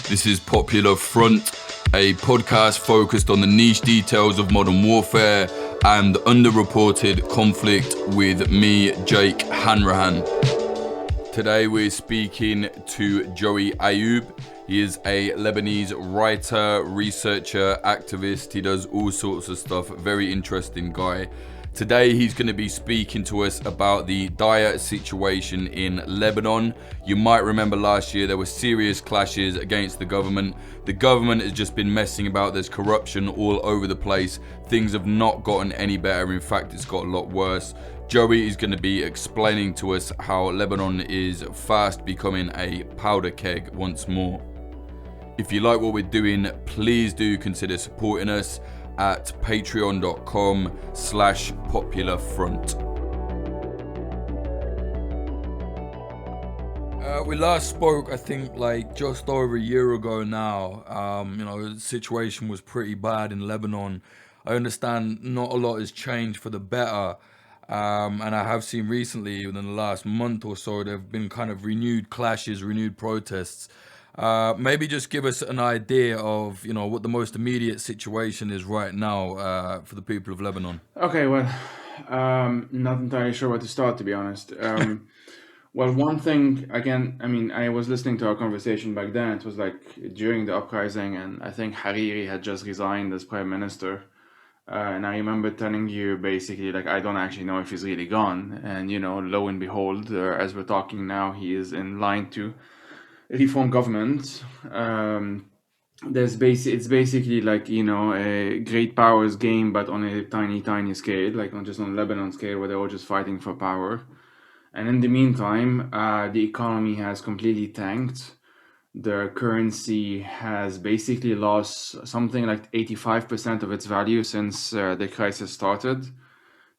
This is Popular Front, a podcast focused on the niche details of modern warfare and underreported conflict with me, Jake Hanrahan. Today we're speaking to Joey Ayoub. He is a Lebanese writer, researcher, activist. He does all sorts of stuff. Very interesting guy. Today he's going to be speaking to us about the dire situation in Lebanon. You might remember last year there were serious clashes against the government. The government has just been messing about. There's corruption all over the place. Things have not gotten any better. In fact, it's got a lot worse. Joey is going to be explaining to us how Lebanon is fast becoming a powder keg once more. If you like what we're doing, please do consider supporting us at patreon.com/popularfront. We last spoke, I think, like just over a year ago now. The situation was pretty bad in Lebanon. I understand not a lot has changed for the better. And I have seen recently, within the last month or so, there have been kind of renewed clashes, renewed protests. Maybe just give us an idea of, what the most immediate situation is right now for the people of Lebanon. Okay, well, not entirely sure where to start, to be honest. Well, one thing, again, I was listening to our conversation back then. It was like during the uprising, and I think Hariri had just resigned as prime minister. And I remember telling you basically, like, I don't actually know if he's really gone. And, lo and behold, as we're talking now, he is in line to reform government. It's basically like, a great powers game, but on a tiny scale, like not just on Lebanon scale, where they're all just fighting for power. And in the meantime, the economy has completely tanked. The currency has basically lost something like 85% of its value since the crisis started.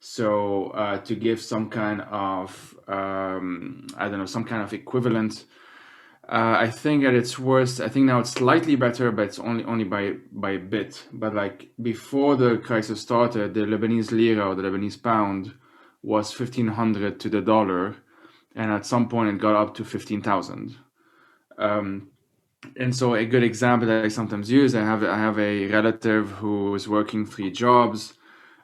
So to give some kind of, some kind of equivalent, I think at its worst, I think now it's slightly better, but it's only by a bit. But like before the crisis started, the Lebanese lira or the Lebanese pound was 1,500 to the dollar, and at some point it got up to 15,000. And so a good example that I sometimes use, I have a relative who is working 3 jobs,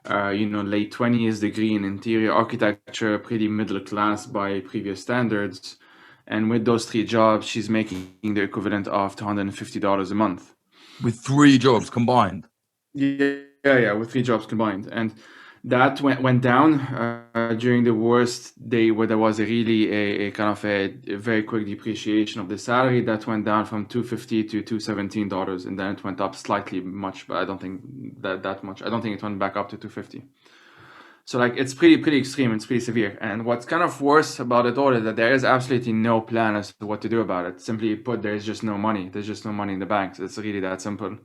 late 20s, degree in interior architecture, pretty middle class by previous standards. And with those 3 jobs, she's making the equivalent of $250 a month. With 3 jobs combined? Yeah, with 3 jobs combined. And that went down during the worst day, where there was a kind of a very quick depreciation of the salary. That went down from $250 to $217, and then it went up slightly much, but I don't think that much. I don't think it went back up to $250. So like it's pretty extreme. It's pretty severe. And what's kind of worse about it all is that there is absolutely no plan as to what to do about it. Simply put, there's just no money. There's just no money in the banks. It's really that simple.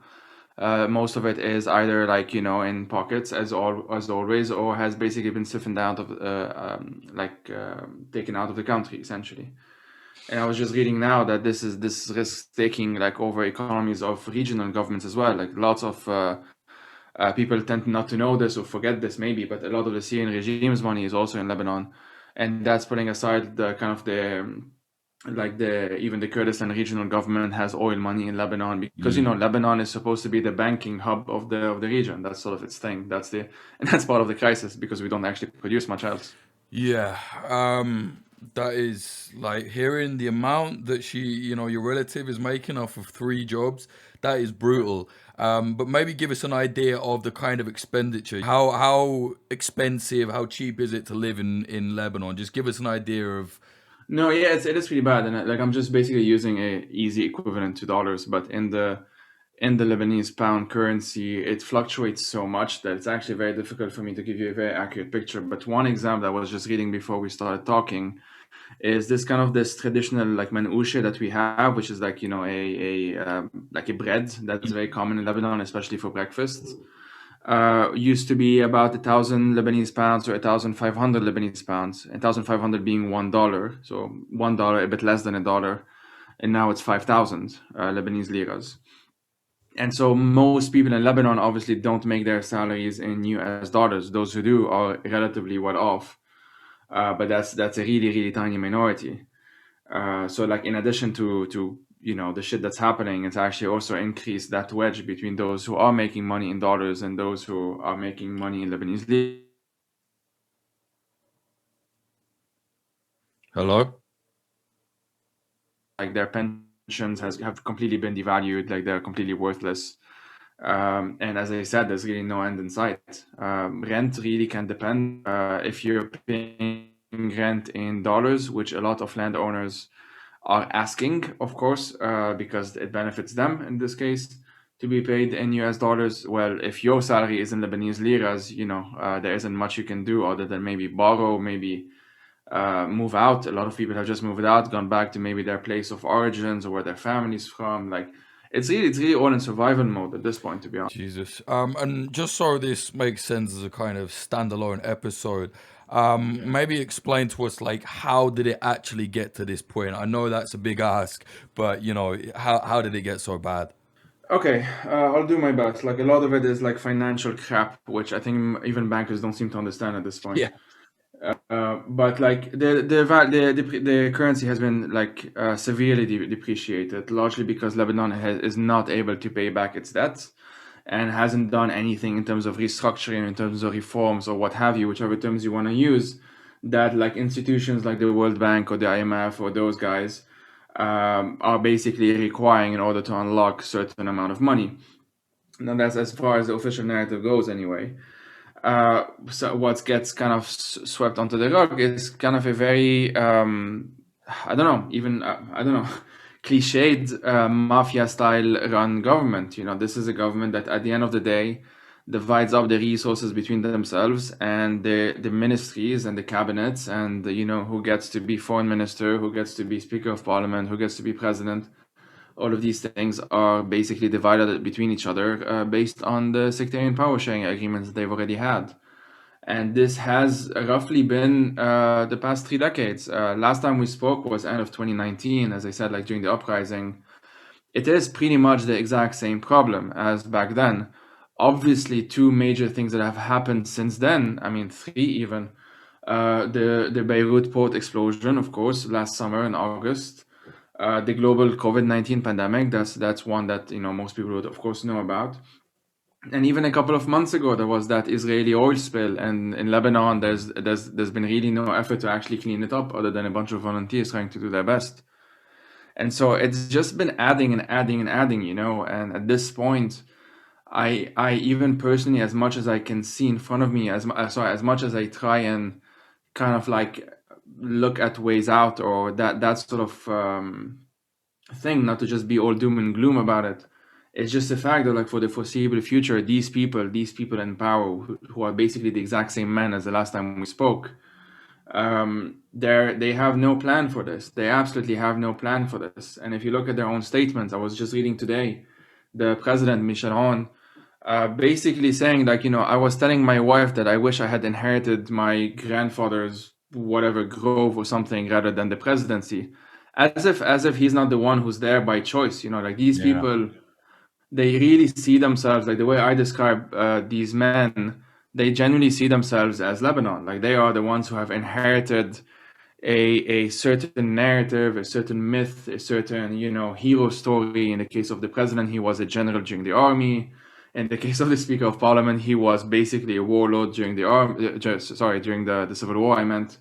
Most of it is either like, in pockets as always, or has basically been siphoned out of, taken out of the country, essentially. And I was just reading now that this risk taking like over economies of regional governments as well. Like lots of people tend not to know this or forget this maybe, but a lot of the Syrian regime's money is also in Lebanon. And that's putting aside the kind of even the Kurdistan regional government has oil money in Lebanon, because Lebanon is supposed to be the banking hub of the region. That's sort of its thing. That's part of the crisis, because we don't actually produce much else. Yeah, that is like hearing the amount that your relative is making off of 3 jobs. That is brutal. But maybe give us an idea of the kind of expenditure. How expensive, how cheap is it to live in Lebanon? Just give us an idea of. No, yeah, it is pretty bad, and like I'm just basically using a easy equivalent to dollars, but in the Lebanese pound currency, it fluctuates so much that it's actually very difficult for me to give you a very accurate picture. But one example I was just reading before we started talking is this traditional like manouche that we have, which is like like a bread that's very common in Lebanon, especially for breakfast. Used to be about 1,000 Lebanese pounds or 1,500 Lebanese pounds, 1,500 being $1, so $1 a bit less than $1, and now it's 5,000 Lebanese liras. And so most people in Lebanon obviously don't make their salaries in US dollars. Those who do are relatively well off, but that's a really tiny minority. So like in addition to the shit that's happening, it's actually also increased that wedge between those who are making money in dollars and those who are making money in Lebanese lira. Hello? Like their pensions have completely been devalued, like they're completely worthless. And as I said, there's really no end in sight. Rent really can depend. If you're paying rent in dollars, which a lot of landowners are asking, of course, because it benefits them in this case to be paid in US dollars. Well, if your salary is in Lebanese liras, there isn't much you can do other than maybe borrow, maybe move out. A lot of people have just moved out, gone back to maybe their place of origins or where their family's from. Like it's really all in survival mode at this point, to be honest. Jesus. And just so this makes sense as a kind of standalone episode, maybe explain to us, like, how did it actually get to this point? I know that's a big ask, but how did it get so bad? Okay, I'll do my best. Like a lot of it is like financial crap, which I think even bankers don't seem to understand at this point. Yeah. But like the currency has been like severely depreciated, largely because Lebanon is not able to pay back its debts and hasn't done anything in terms of restructuring, in terms of reforms or what have you, whichever terms you want to use, that like institutions like the World Bank or the IMF or those guys are basically requiring in order to unlock certain amount of money. Now that's as far as the official narrative goes, anyway. So what gets kind of swept onto the rug is kind of a very I don't know, even I don't know, cliched mafia style run government. This is a government that at the end of the day divides up the resources between themselves and the ministries and the cabinets, and who gets to be foreign minister, who gets to be speaker of parliament, who gets to be president. All of these things are basically divided between each other based on the sectarian power sharing agreements they've already had. And this has roughly been the past 3 decades. Last time we spoke was end of 2019, as I said, like during the uprising. It is pretty much the exact same problem as back then. Obviously, two major things that have happened since then, I mean, three even. The Beirut port explosion, of course, last summer in August. The global COVID-19 pandemic, that's one that most people would of course know about. And even a couple of months ago, there was that Israeli oil spill, and in Lebanon, there's been really no effort to actually clean it up, other than a bunch of volunteers trying to do their best. And so it's just been adding and adding and adding, And at this point, I even personally, as much as I can see in front of me, as much as I try and kind of like look at ways out, or that sort of thing, not to just be all doom and gloom about it. It's just the fact that, like, for the foreseeable future, these people in power, who are basically the exact same men as the last time we spoke, they have no plan for this. They absolutely have no plan for this. And if you look at their own statements, I was just reading today, the president Michel Aoun, basically saying, like, I was telling my wife that I wish I had inherited my grandfather's whatever grove or something rather than the presidency, as if he's not the one who's there by choice. Like these Yeah. people, they really see themselves, like the way I describe these men, they genuinely see themselves as Lebanon. Like they are the ones who have inherited a certain narrative, a certain myth, a certain hero story. In the case of the president, he was a general during the army. In the case of the Speaker of Parliament, he was basically a warlord during the during the Civil War, I meant.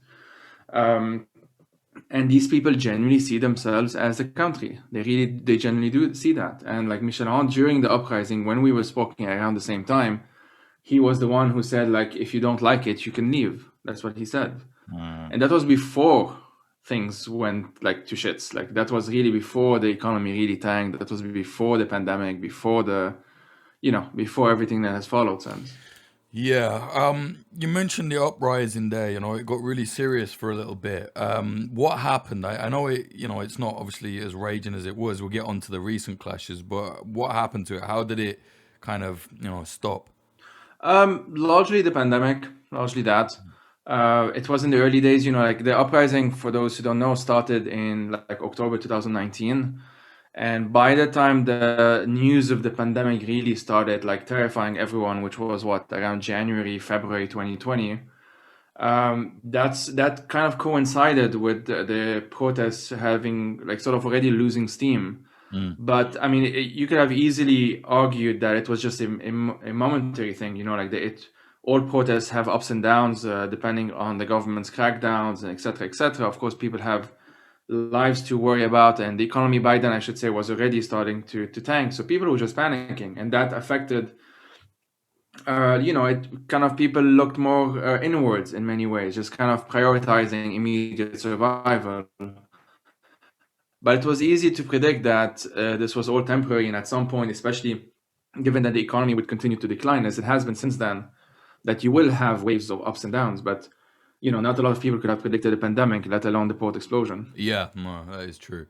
And these people genuinely see themselves as a country. They genuinely do see that. And like Michel Aoun, during the uprising, when we were speaking around the same time, he was the one who said, like, if you don't like it, you can leave. That's what he said. And that was before things went like to shits. Like that was really before the economy really tanked. That was before the pandemic, before before everything that has followed since. Yeah, you mentioned the uprising there, it got really serious for a little bit. What happened? I know it's not obviously as raging as it was. We'll get onto the recent clashes, but what happened to it? How did it kind of, stop? Largely the pandemic, largely that. It was in the early days, like the uprising, for those who don't know, started in like October 2019. And by the time the news of the pandemic really started like terrifying everyone, which was what, around January, February 2020, That kind of coincided with the protests having like sort of already losing steam. But I mean, you could have easily argued that it was just a momentary thing, you know, like all protests have ups and downs depending on the government's crackdowns and et cetera, et cetera. Of course, people have lives to worry about, and the economy by then, I should say, was already starting to tank. So people were just panicking, and that affected it kind of people looked more inwards in many ways, just kind of prioritizing immediate survival. But it was easy to predict that this was all temporary, and at some point, especially given that the economy would continue to decline as it has been since then, that you will have waves of ups and downs. But not a lot of people could have predicted a pandemic, let alone the port explosion. Yeah, no, that is true.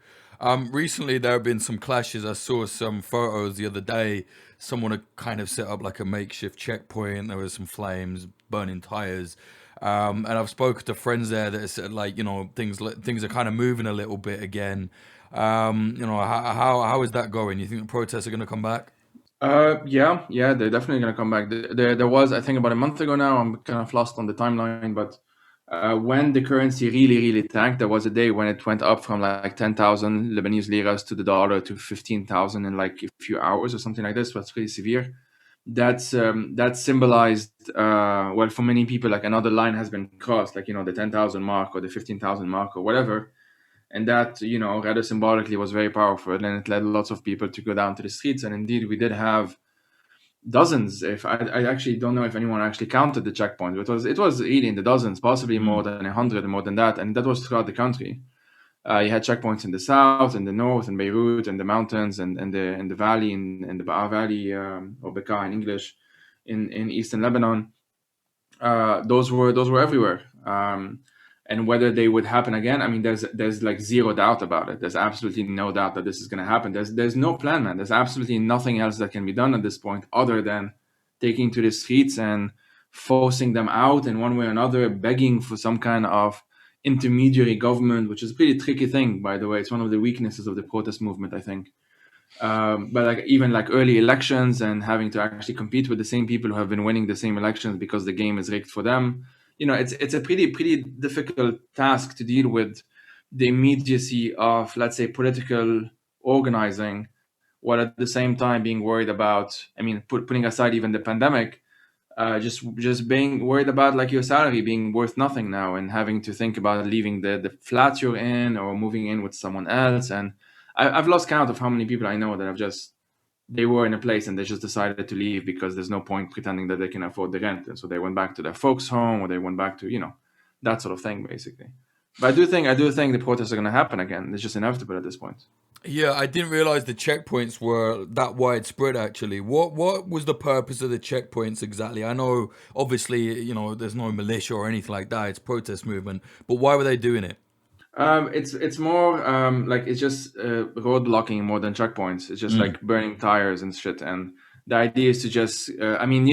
Recently, there have been some clashes. I saw some photos the other day. Someone had kind of set up like a makeshift checkpoint. There was some flames, burning tires. And I've spoken to friends there that said, like, things are kind of moving a little bit again. How is that going? You think the protests are going to come back? Yeah, they're definitely gonna come back. There was, I think, about a month ago now. I'm kind of lost on the timeline, but when the currency really, really tanked, there was a day when it went up from like 10,000 Lebanese liras to the dollar to 15,000 in like a few hours or something like this. That's pretty severe. That symbolized, well, for many people, like another line has been crossed, like the 10,000 mark or the 15,000 mark or whatever. And that, rather symbolically was very powerful, and it led lots of people to go down to the streets. And indeed, we did have dozens. If I actually don't know if anyone actually counted the checkpoints, it was really in the dozens, possibly more than 100, more than that, and that was throughout the country. You had checkpoints in the south, in the north, in Beirut, in the mountains, and in the valley, in the Ba'a Valley, or Bekaa in English, in eastern Lebanon. Those were everywhere. And whether they would happen again, I mean, there's like zero doubt about it. There's absolutely no doubt that this is going to happen. There's no plan, man. There's absolutely nothing else that can be done at this point other than taking to the streets and forcing them out in one way or another, begging for some kind of intermediary government, which is a pretty tricky thing, by the way. It's one of the weaknesses of the protest movement, I think. But like even like early elections and having to actually compete with the same people who have been winning the same elections because the game is rigged for them. It's a pretty difficult task to deal with the immediacy of, let's say, political organizing, while at the same time being worried about, I mean, putting aside even the pandemic, just being worried about like your salary being worth nothing now, and having to think about leaving the flat you're in or moving in with someone else. And I've lost count of how many people I know that they were in a place and they just decided to leave because there's no point pretending that they can afford the rent, and so they went back to their folks' home, or they went back to that sort of thing, basically. But I do think the protests are going to happen again. It's just inevitable at this point. Yeah, I didn't realize the checkpoints were that widespread, actually. What was the purpose of the checkpoints exactly? I know, obviously, there's no militia or anything like that. It's protest movement. But why were they doing it? It's more like it's just road blocking more than checkpoints. It's just like burning tires and shit. And the idea is to just, during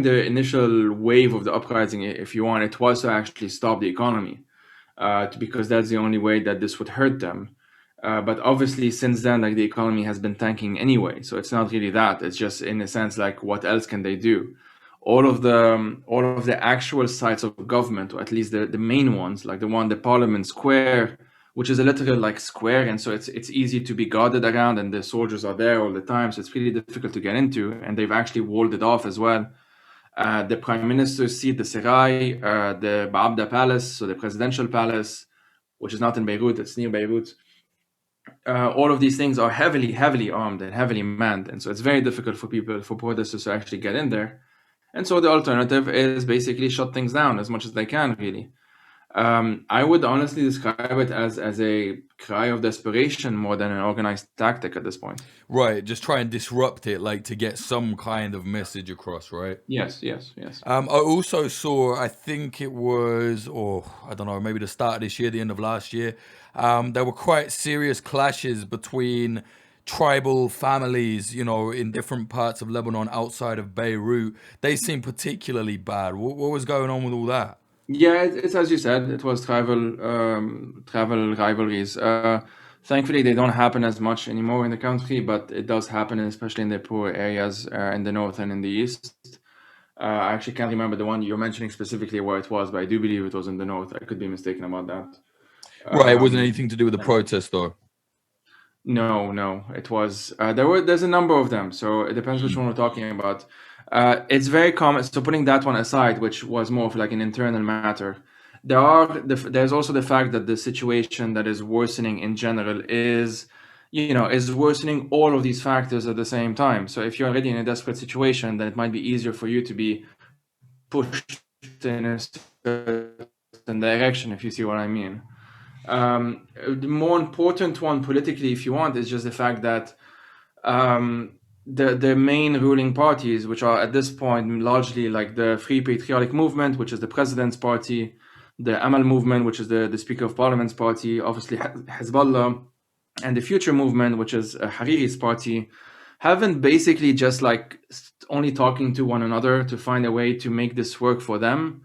the initial wave of the uprising, if you want, it was to actually stop the economy, because that's the only way that this would hurt them. But obviously, since then, like the economy has been tanking anyway, so it's not really that. It's just in a sense like, what else can they do? All of the actual sites of government, or at least the main ones, like the Parliament Square, which is a literal like square, and so it's easy to be guarded around, and the soldiers are there all the time, so it's really difficult to get into, and they've actually walled it off as well. The Prime Minister's seat, the Serai, the Baabda Palace, so the presidential palace, which is not in Beirut, it's near Beirut. All of these things are heavily, heavily armed and heavily manned, and so it's very difficult for protesters to actually get in there. And so the alternative is basically shut things down as much as they can, really. I would honestly describe it as a cry of desperation more than an organized tactic at this point. Right, just try and disrupt it, like to get some kind of message across, right? Yes. I also saw, I think it was, or I don't know, maybe the start of this year, the end of last year, there were quite serious clashes between tribal families, in different parts of Lebanon outside of Beirut. They seem particularly bad. What was going on with all that? Yeah, it's as you said, it was travel rivalries. Thankfully, they don't happen as much anymore in the country, but it does happen, especially in the poor areas in the north and in the east. I actually can't remember the one you're mentioning specifically where it was, but I do believe it was in the north. I could be mistaken about that. Right, it wasn't anything to do with the protest, though. No, it was there's a number of them, so it depends which one we're talking about. It's very common. So putting that one aside, which was more of like an internal matter, there's also the fact that the situation that is worsening in general is, is worsening all of these factors at the same time. So if you're already in a desperate situation, then it might be easier for you to be pushed in a certain direction, if you see what I mean. The more important one politically, if you want, is just the fact that the main ruling parties, which are at this point largely like the Free Patriotic Movement, which is the president's party, the Amal movement, which is the Speaker of Parliament's party, obviously Hezbollah, and the Future movement, which is Hariri's party, haven't basically just like only talking to one another to find a way to make this work for them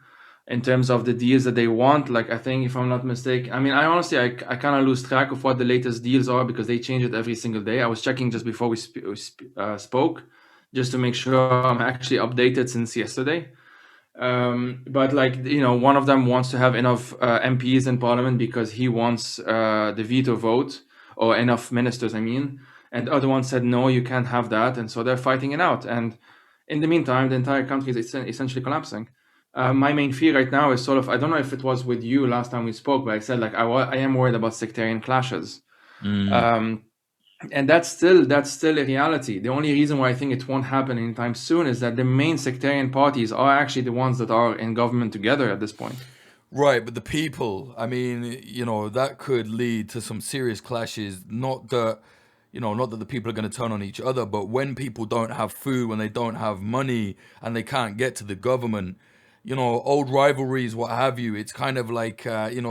in terms of the deals that they want. Like, I think, if I'm not mistaken, I mean, I honestly, I kind of lose track of what the latest deals are because they change it every single day. I was checking just before we spoke, just to make sure I'm actually updated since yesterday. But like, one of them wants to have enough MPs in parliament because he wants the veto vote, or enough ministers, I mean. And the other one said, no, you can't have that. And so they're fighting it out. And in the meantime, the entire country is essentially collapsing. My main fear right now is sort of, I don't know if it was with you last time we spoke, but I said like I am worried about sectarian clashes. And that's still a reality. The only reason why I think it won't happen anytime soon is that the main sectarian parties are actually the ones that are in government together at this point. Right, but the people, I mean, that could lead to some serious clashes. Not that the people are going to turn on each other, but when people don't have food, when they don't have money, and they can't get to the government, old rivalries, what have you, it's kind of like,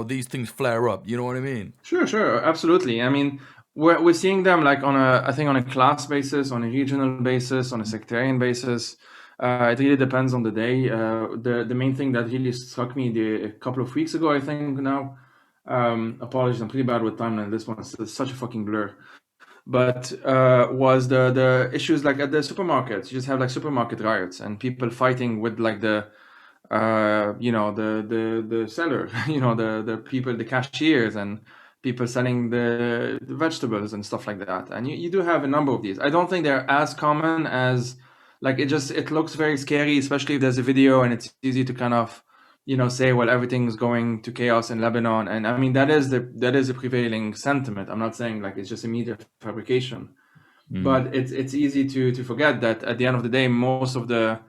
these things flare up. You know what I mean? Sure, absolutely. I mean, we're seeing them like I think on a class basis, on a regional basis, on a sectarian basis. It really depends on the day. The main thing that really struck me a couple of weeks ago, I think now, apologies, I'm pretty bad with timeline. This one is such a fucking blur. But was the issues like at the supermarkets. You just have like supermarket riots and people fighting with like the seller, the people, the cashiers, and people selling the vegetables and stuff like that. And you do have a number of these. I don't think they're as common as, like, it looks very scary, especially if there's a video and it's easy to kind of, say, well, everything's going to chaos in Lebanon. And I mean, that is the prevailing sentiment. I'm not saying like it's just a media fabrication, but it's easy to forget that at the end of the day, most of the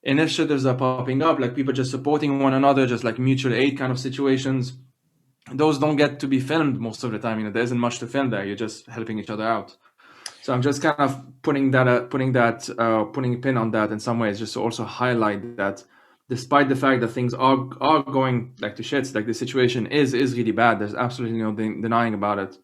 initiatives are popping up, like people just supporting one another, just like mutual aid kind of situations. Those don't get to be filmed most of the time. There isn't much to film there. You're just helping each other out. So I'm just kind of putting a pin on that in some ways, just to also highlight that despite the fact that things are going like to shits, like the situation is really bad. There's absolutely no denying about it.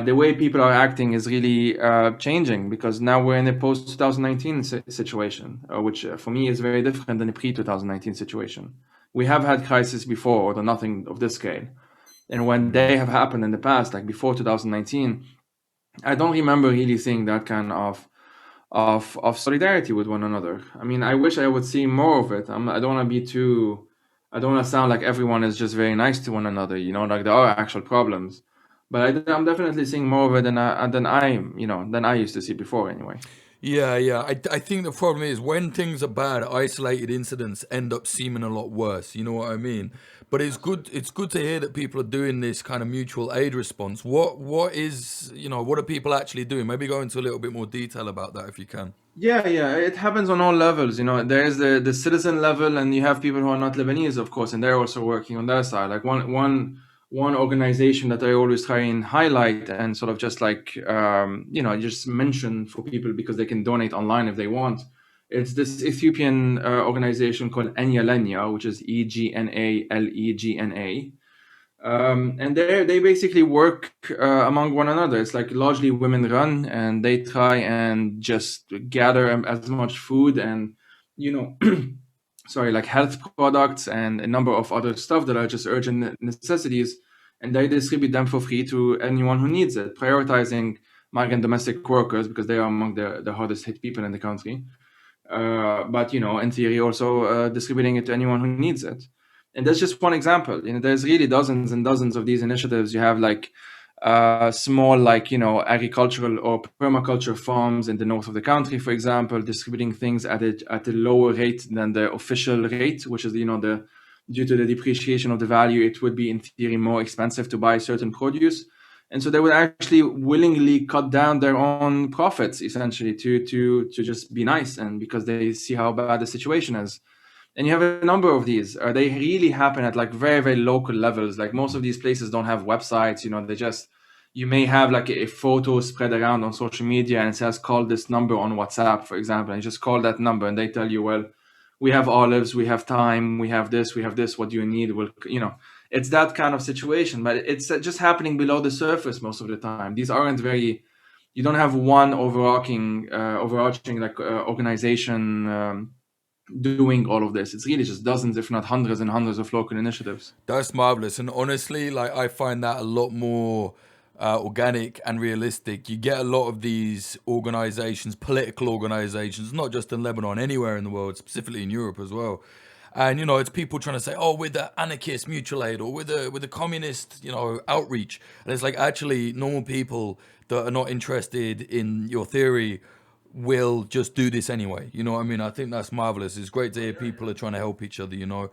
The way people are acting is really changing, because now we're in a post-2019 situation, which for me is very different than a pre-2019 situation. We have had crises before, although nothing of this scale. And when they have happened in the past, like before 2019, I don't remember really seeing that kind of solidarity with one another. I mean, I wish I would see more of it. I don't want to sound like everyone is just very nice to one another, like there are actual problems. But I'm definitely seeing more of it than I used to see before anyway. Yeah. I think the problem is when things are bad, isolated incidents end up seeming a lot worse. You know what I mean? But it's good to hear that people are doing this kind of mutual aid response. What are people actually doing? Maybe go into a little bit more detail about that if you can. Yeah, it happens on all levels. There is the citizen level, and you have people who are not Lebanese, of course, and they're also working on their side. Like one organization that I always try and highlight and sort of just like just mention for people because they can donate online if they want. It's this Ethiopian organization called Enya Lenya, which is EGNALEGNA. And they basically work among one another. It's like largely women run, and they try and just gather as much food and sorry, like health products and a number of other stuff that are just urgent necessities, and they distribute them for free to anyone who needs it, prioritizing migrant domestic workers because they are among the hardest hit people in the country. but in theory also distributing it to anyone who needs it. And that's just one example. There's really dozens and dozens of these initiatives. You have like small, like agricultural or permaculture farms in the north of the country, for example, distributing things at a lower rate than the official rate, which is the due to the depreciation of the value, it would be in theory more expensive to buy certain produce. And so they would actually willingly cut down their own profits, essentially, to just be nice, and because they see how bad the situation is. And you have a number of these. They really happen at like very, very local levels. Like most of these places don't have websites. You may have like a photo spread around on social media and it says, call this number on WhatsApp, for example, and you just call that number and they tell you, well, we have olives, we have thyme, we have this, what do you need? It's that kind of situation, but it's just happening below the surface most of the time. These aren't you don't have one overarching like organization doing all of this. It's really just dozens, if not hundreds and hundreds of local initiatives. That's marvelous. And honestly, like I find that a lot more organic and realistic. You get a lot of these organizations, political organizations, not just in Lebanon, anywhere in the world, specifically in Europe as well. And it's people trying to say, oh, we're the anarchist mutual aid, or we're the communist, outreach. And it's like actually normal people that are not interested in your theory will just do this anyway. You know what I mean? I think that's marvelous. It's great to hear people are trying to help each other, You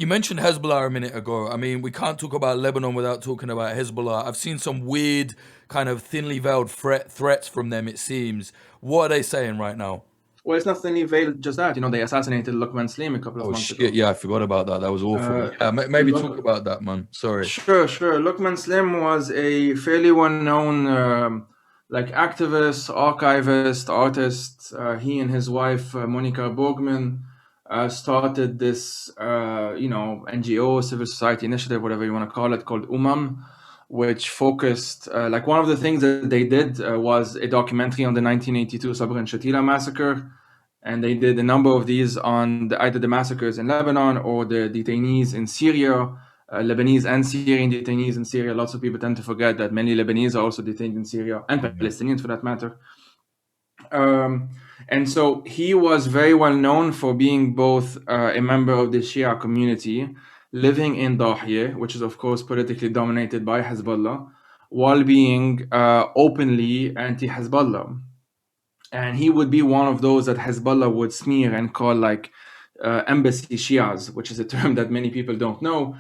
mentioned Hezbollah a minute ago. I mean, we can't talk about Lebanon without talking about Hezbollah. I've seen some weird kind of thinly veiled threats from them, it seems. What are they saying right now? Well, it's not thinly veiled, just that. They assassinated Luqman Slim a couple of months ago. Yeah, I forgot about that. That was awful. Maybe talk about that, man. Sorry. Sure. Luqman Slim was a fairly well-known like activist, archivist, artist. He and his wife, Monica Borgman, started this, NGO, civil society initiative, whatever you want to call it, called which focused, like one of the things that they did was a documentary on the 1982 Sabra and Shatila massacre. And they did a number of these on either the massacres in Lebanon or the detainees in Syria. Lebanese and Syrian detainees in Syria. Lots of people tend to forget that many Lebanese are also detained in Syria, and Palestinians for that matter. And so he was very well known for being both a member of the Shia community living in Dahieh, which is of course politically dominated by Hezbollah, while being openly anti-Hezbollah. And he would be one of those that Hezbollah would smear and call like embassy Shias, which is a term that many people don't know.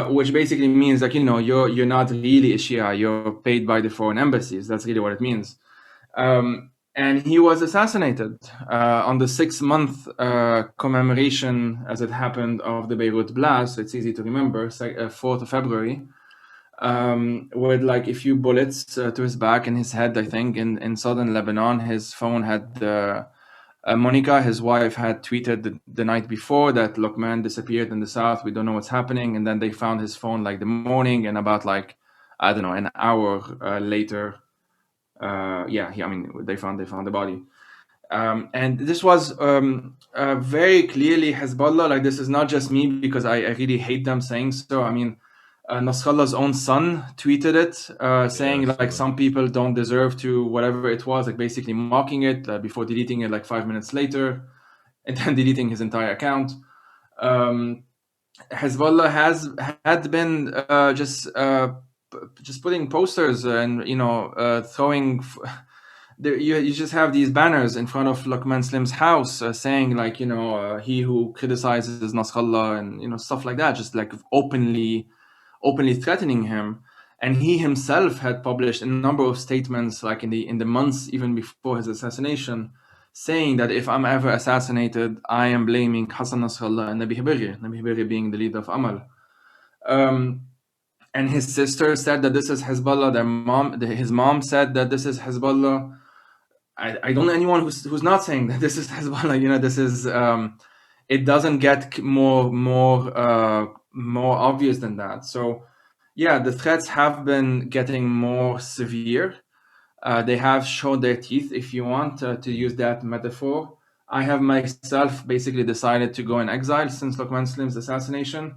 Which basically means like you're not really a Shia, you're paid by the foreign embassies. That's really what it means. And he was assassinated on the 6-month commemoration, as it happened, of the Beirut blast. It's easy to remember, 4th of February, with like a few bullets to his back and his head. I think in southern Lebanon, his phone had Monica, his wife, had tweeted the night before that Luqman disappeared in the south. We don't know what's happening. And then they found his phone like the morning, and about like, I don't know, an hour later, they found the body. And this was very clearly Hezbollah. Like, this is not just me, because I really hate them saying so. I mean, Nasrallah's own son tweeted it, saying like some people don't deserve to, whatever it was, like basically mocking it before deleting it like 5 minutes later, and then deleting his entire account. Hezbollah had been just putting posters and throwing. You just have these banners in front of Luqman Slim's house saying like he who criticizes Nasrallah and stuff like that, just like openly threatening him. And he himself had published a number of statements like in the months even before his assassination, saying that if I'm ever assassinated, I am blaming Hassan Nasrallah and Nabi Hibiri being the leader of Amal. And his sister said that this is Hezbollah. His mom said that this is Hezbollah. I don't know anyone who's not saying that this is Hezbollah. This is it doesn't get more obvious than that. So yeah, the threats have been getting more severe. They have shown their teeth, if you want to use that metaphor. I have myself basically decided to go in exile since Luqman Slim's assassination.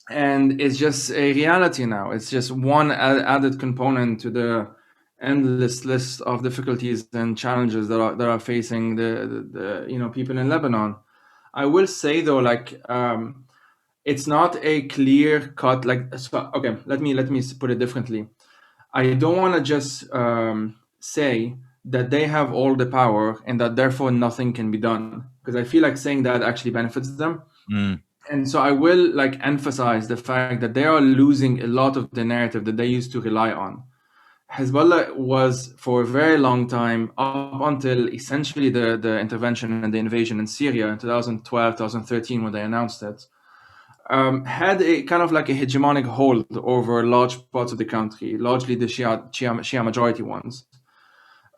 And it's just a reality now. It's just one added component to the endless list of difficulties and challenges that are facing the people in Lebanon. I will say though, like it's not a clear cut. Like so, okay, let me put it differently. I don't want to just say that they have all the power and that therefore nothing can be done, because I feel like saying that actually benefits them. And so I will like emphasize the fact that they are losing a lot of the narrative that they used to rely on. Hezbollah was for a very long time, up until essentially the intervention and the invasion in Syria in 2012, 2013, when they announced it, had a kind of like a hegemonic hold over large parts of the country, largely the Shia majority ones.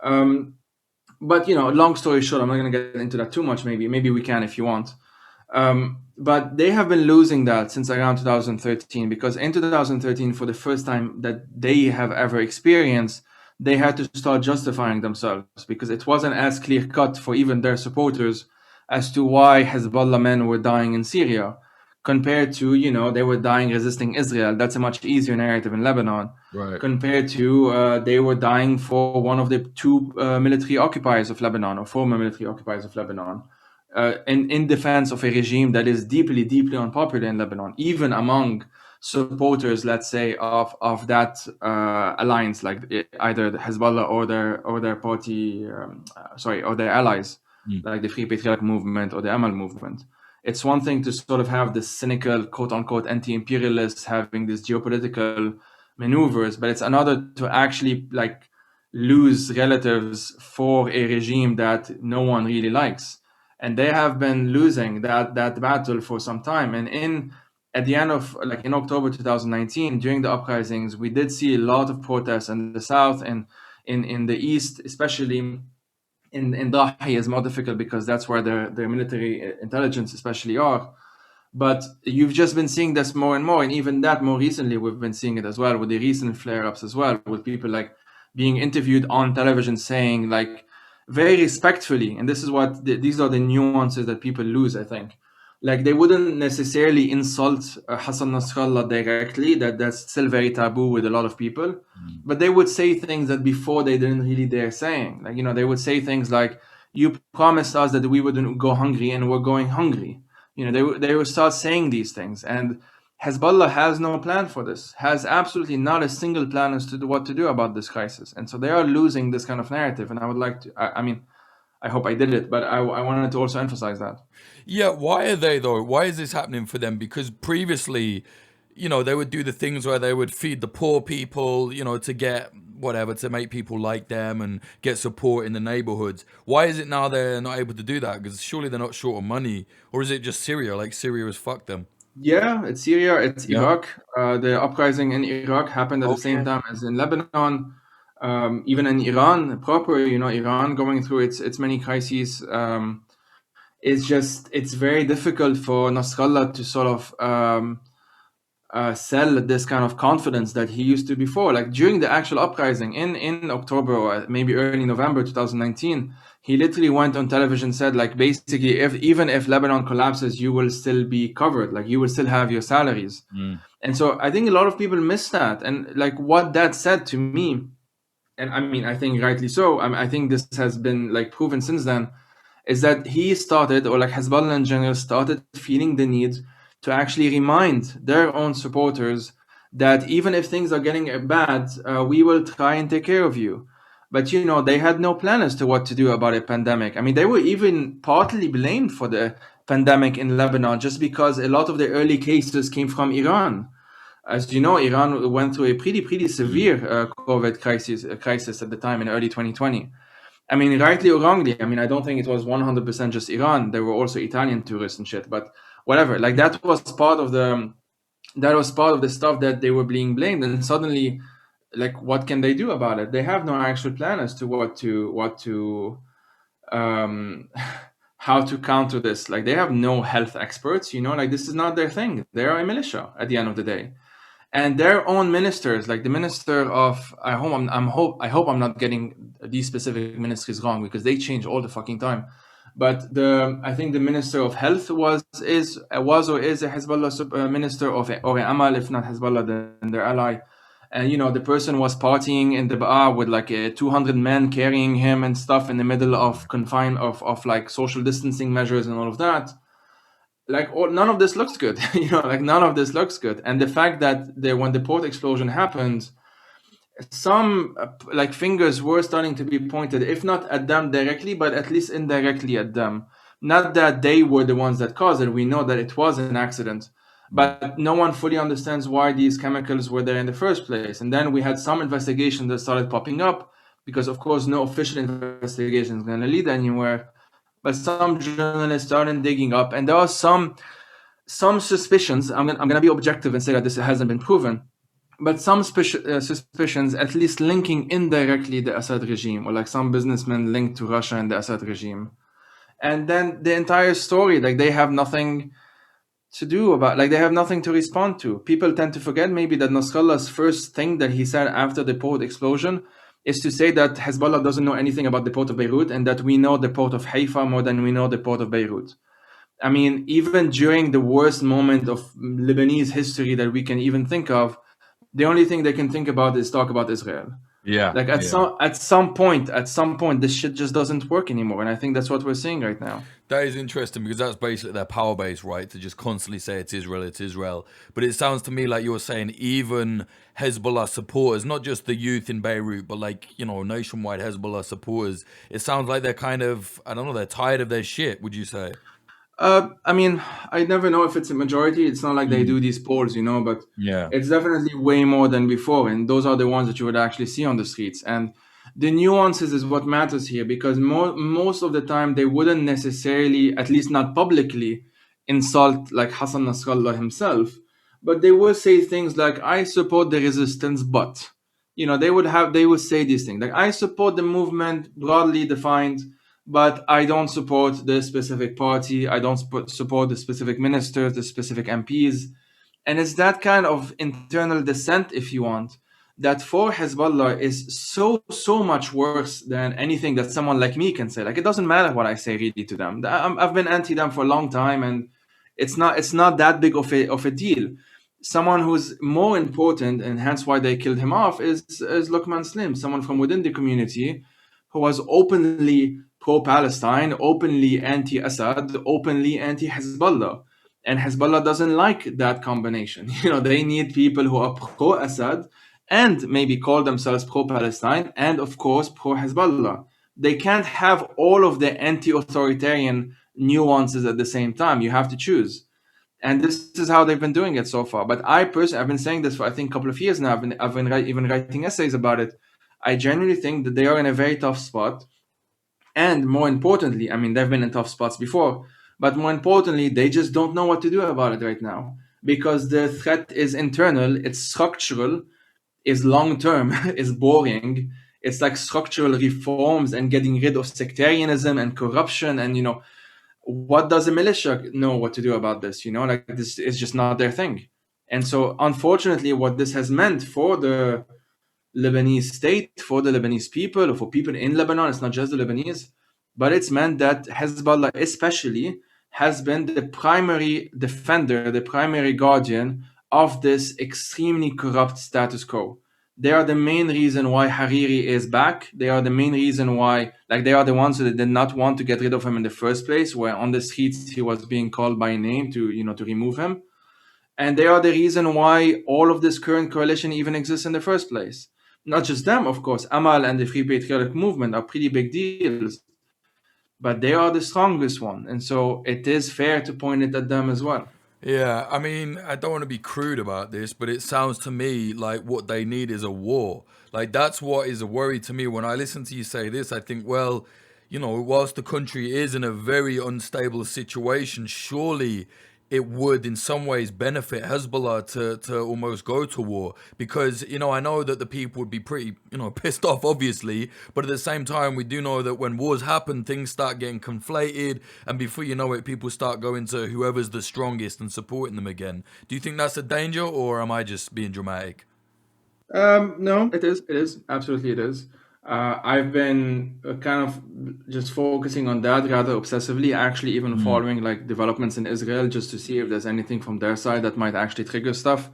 But long story short, I'm not going to get into that too much. Maybe we can if you want. But they have been losing that since around 2013, because in 2013, for the first time that they have ever experienced, they had to start justifying themselves, because it wasn't as clear cut for even their supporters as to why Hezbollah men were dying in Syria, compared to, they were dying resisting Israel. That's a much easier narrative in Lebanon. Right. Compared to they were dying for one of the two military occupiers of Lebanon, or former military occupiers of Lebanon, in defense of a regime that is deeply, deeply unpopular in Lebanon, even among supporters, let's say, of that alliance, like either the Hezbollah or their party, or their allies, like the Free Patriotic Movement or the Amal movement. It's one thing to sort of have this cynical, quote unquote, anti-imperialists having these geopolitical maneuvers, but it's another to actually like lose relatives for a regime that no one really likes. And they have been losing that battle for some time. And at the end of, like, in October 2019, during the uprisings, we did see a lot of protests in the south and in the east, especially in Dahi is more difficult because that's where their military intelligence especially are. But you've just been seeing this more and more, and even that more recently we've been seeing it as well, with the recent flare-ups as well, with people like being interviewed on television saying, like, very respectfully, and this is what these are the nuances that people lose, I think. Like, they wouldn't necessarily insult Hassan Nasrallah directly, that's still very taboo with a lot of people, but they would say things that before they didn't really dare saying. Like, they would say things like, you promised us that we wouldn't go hungry and we're going hungry. They would start saying these things, and Hezbollah has no plan for this, has absolutely not a single plan as to what to do about this crisis. And so they are losing this kind of narrative. And I would like to, I mean, I hope I did it, but I wanted to also emphasize that. Yeah, why are they though? Why is this happening for them? Because previously, they would do the things where they would feed the poor people, to get whatever, to make people like them and get support in the neighborhoods. Why is it now they're not able to do that? Because surely they're not short of money. Or is it just Syria? Like, Syria has fucked them. Yeah, it's Syria, it's Yeah. Iraq. The uprising in Iraq happened at the same Okay. time as in Lebanon. Even in Iran proper, Iran going through its many crises. It's very difficult for Nasrallah to sort of sell this kind of confidence that he used to before. Like, during the actual uprising in October or maybe early November 2019, he literally went on television, said, like, basically, even if Lebanon collapses, you will still be covered, like, you will still have your salaries. And so I think a lot of people miss that, and like what that said to me, and I mean, I think rightly so, I think this has been like proven since then, is that he started, or like Hezbollah in general, started feeling the need to actually remind their own supporters that even if things are getting bad, we will try and take care of you. But they had no plan as to what to do about a pandemic. I mean, they were even partly blamed for the pandemic in Lebanon just because a lot of the early cases came from Iran. As you know, Iran went through a pretty severe COVID crisis at the time in early 2020. I mean, rightly or wrongly, I mean, I don't think it was 100% just Iran. There were also Italian tourists and shit, but whatever. Like, that was part of the stuff that they were being blamed. And suddenly, like, what can they do about it? They have no actual plan as to um, how to counter this. Like, they have no health experts. Like, this is not their thing. They are a militia at the end of the day. And their own ministers, like the minister of, I hope I'm not getting these specific ministries wrong, because they change all the fucking time. But I think the minister of health was or is a Hezbollah minister or Amal, if not Hezbollah, then their ally. and the person was partying in the bar with like 200 men carrying him and stuff in the middle of of like social distancing measures and all of that. Like none of this looks good. Like none of this looks good. And the fact that when the port explosion happened, some like fingers were starting to be pointed, if not at them directly, but at least indirectly at them. Not that they were the ones that caused it. We know that it was an accident, but no one fully understands why these chemicals were there in the first place. And then we had some investigations that started popping up, because of course no official investigation is going to lead anywhere. But some journalists started digging up, and there are some suspicions. I'm gonna be objective and say that this hasn't been proven, but some suspicions, at least linking indirectly the Assad regime, or like some businessmen linked to Russia and the Assad regime. And then the entire story, like they have nothing to do about, like they have nothing to respond to. People tend to forget maybe that Nasrallah's first thing that he said after the port explosion is to say that Hezbollah doesn't know anything about the port of Beirut, and that we know the port of Haifa more than we know the port of Beirut. I mean, even during the worst moment of Lebanese history that we can even think of, the only thing they can think about is talk about Israel. Yeah. Like at some point, this shit just doesn't work anymore, and I think that's what we're seeing right now. That is interesting, because that's basically their power base, right? To just constantly say it's Israel, it's Israel. But it sounds to me like you're saying even Hezbollah supporters, not just the youth in Beirut, but like, nationwide Hezbollah supporters, it sounds like they're kind of, I don't know, they're tired of their shit, would you say? I mean, I never know if it's a majority. It's not like they do these polls, but Yeah. it's definitely way more than before. And those are the ones that you would actually see on the streets. And the nuances is what matters here, because most of the time they wouldn't necessarily, at least not publicly, insult like Hassan Nasrallah himself, but they will say things like, I support the resistance, but, they would say these things like, I support the movement broadly defined, but I don't support the specific party. I don't support the specific ministers, the specific MPs. And it's that kind of internal dissent, if you want, that for Hezbollah is so much worse than anything that someone like me can say. Like, it doesn't matter what I say really to them. I've been anti them for a long time, and it's not that big of a deal. Someone who's more important, and hence why they killed him off, is Luqman Slim, someone from within the community who was openly pro-Palestine, openly anti-Assad, openly anti-Hezbollah. And Hezbollah doesn't like that combination. They need people who are pro-Assad and maybe call themselves pro-Palestine and, of course, pro-Hezbollah. They can't have all of the anti-authoritarian nuances at the same time. You have to choose. And this is how they've been doing it so far. But I personally, I've been saying this for, I think, a couple of years now. I've been even writing essays about it. I genuinely think that they are in a very tough spot. And more importantly, I mean, they've been in tough spots before, but more importantly, they just don't know what to do about it right now, because the threat is internal, it's structural, is long-term, is boring. It's like structural reforms and getting rid of sectarianism and corruption. And, what does a militia know what to do about this? Like, this is just not their thing. And so, unfortunately, what this has meant for the Lebanese state, for the Lebanese people, or for people in Lebanon, it's not just the Lebanese, but it's meant that Hezbollah especially has been the primary defender, the primary guardian of this extremely corrupt status quo. They are the main reason why Hariri is back. They are the main reason why, like, they are the ones that did not want to get rid of him in the first place, where on the streets he was being called by name to remove him. And they are the reason why all of this current coalition even exists in the first place. Not just them, of course. Amal and the Free Patriotic Movement are pretty big deals, but they are the strongest one. And so it is fair to point it at them as well. Yeah, I mean, I don't want to be crude about this, but it sounds to me like what they need is a war. Like, that's what is a worry to me. When I listen to you say this, I think, well, whilst the country is in a very unstable situation, surely it would in some ways benefit Hezbollah to almost go to war, because I know that the people would be pretty pissed off, obviously, but at the same time we do know that when wars happen, things start getting conflated, and before you know it, people start going to whoever's the strongest and supporting them again. Do you think that's a danger, or am I just being dramatic? No, it is absolutely it is. I've been kind of just focusing on that rather obsessively, actually even following like developments in Israel just to see if there's anything from their side that might actually trigger stuff.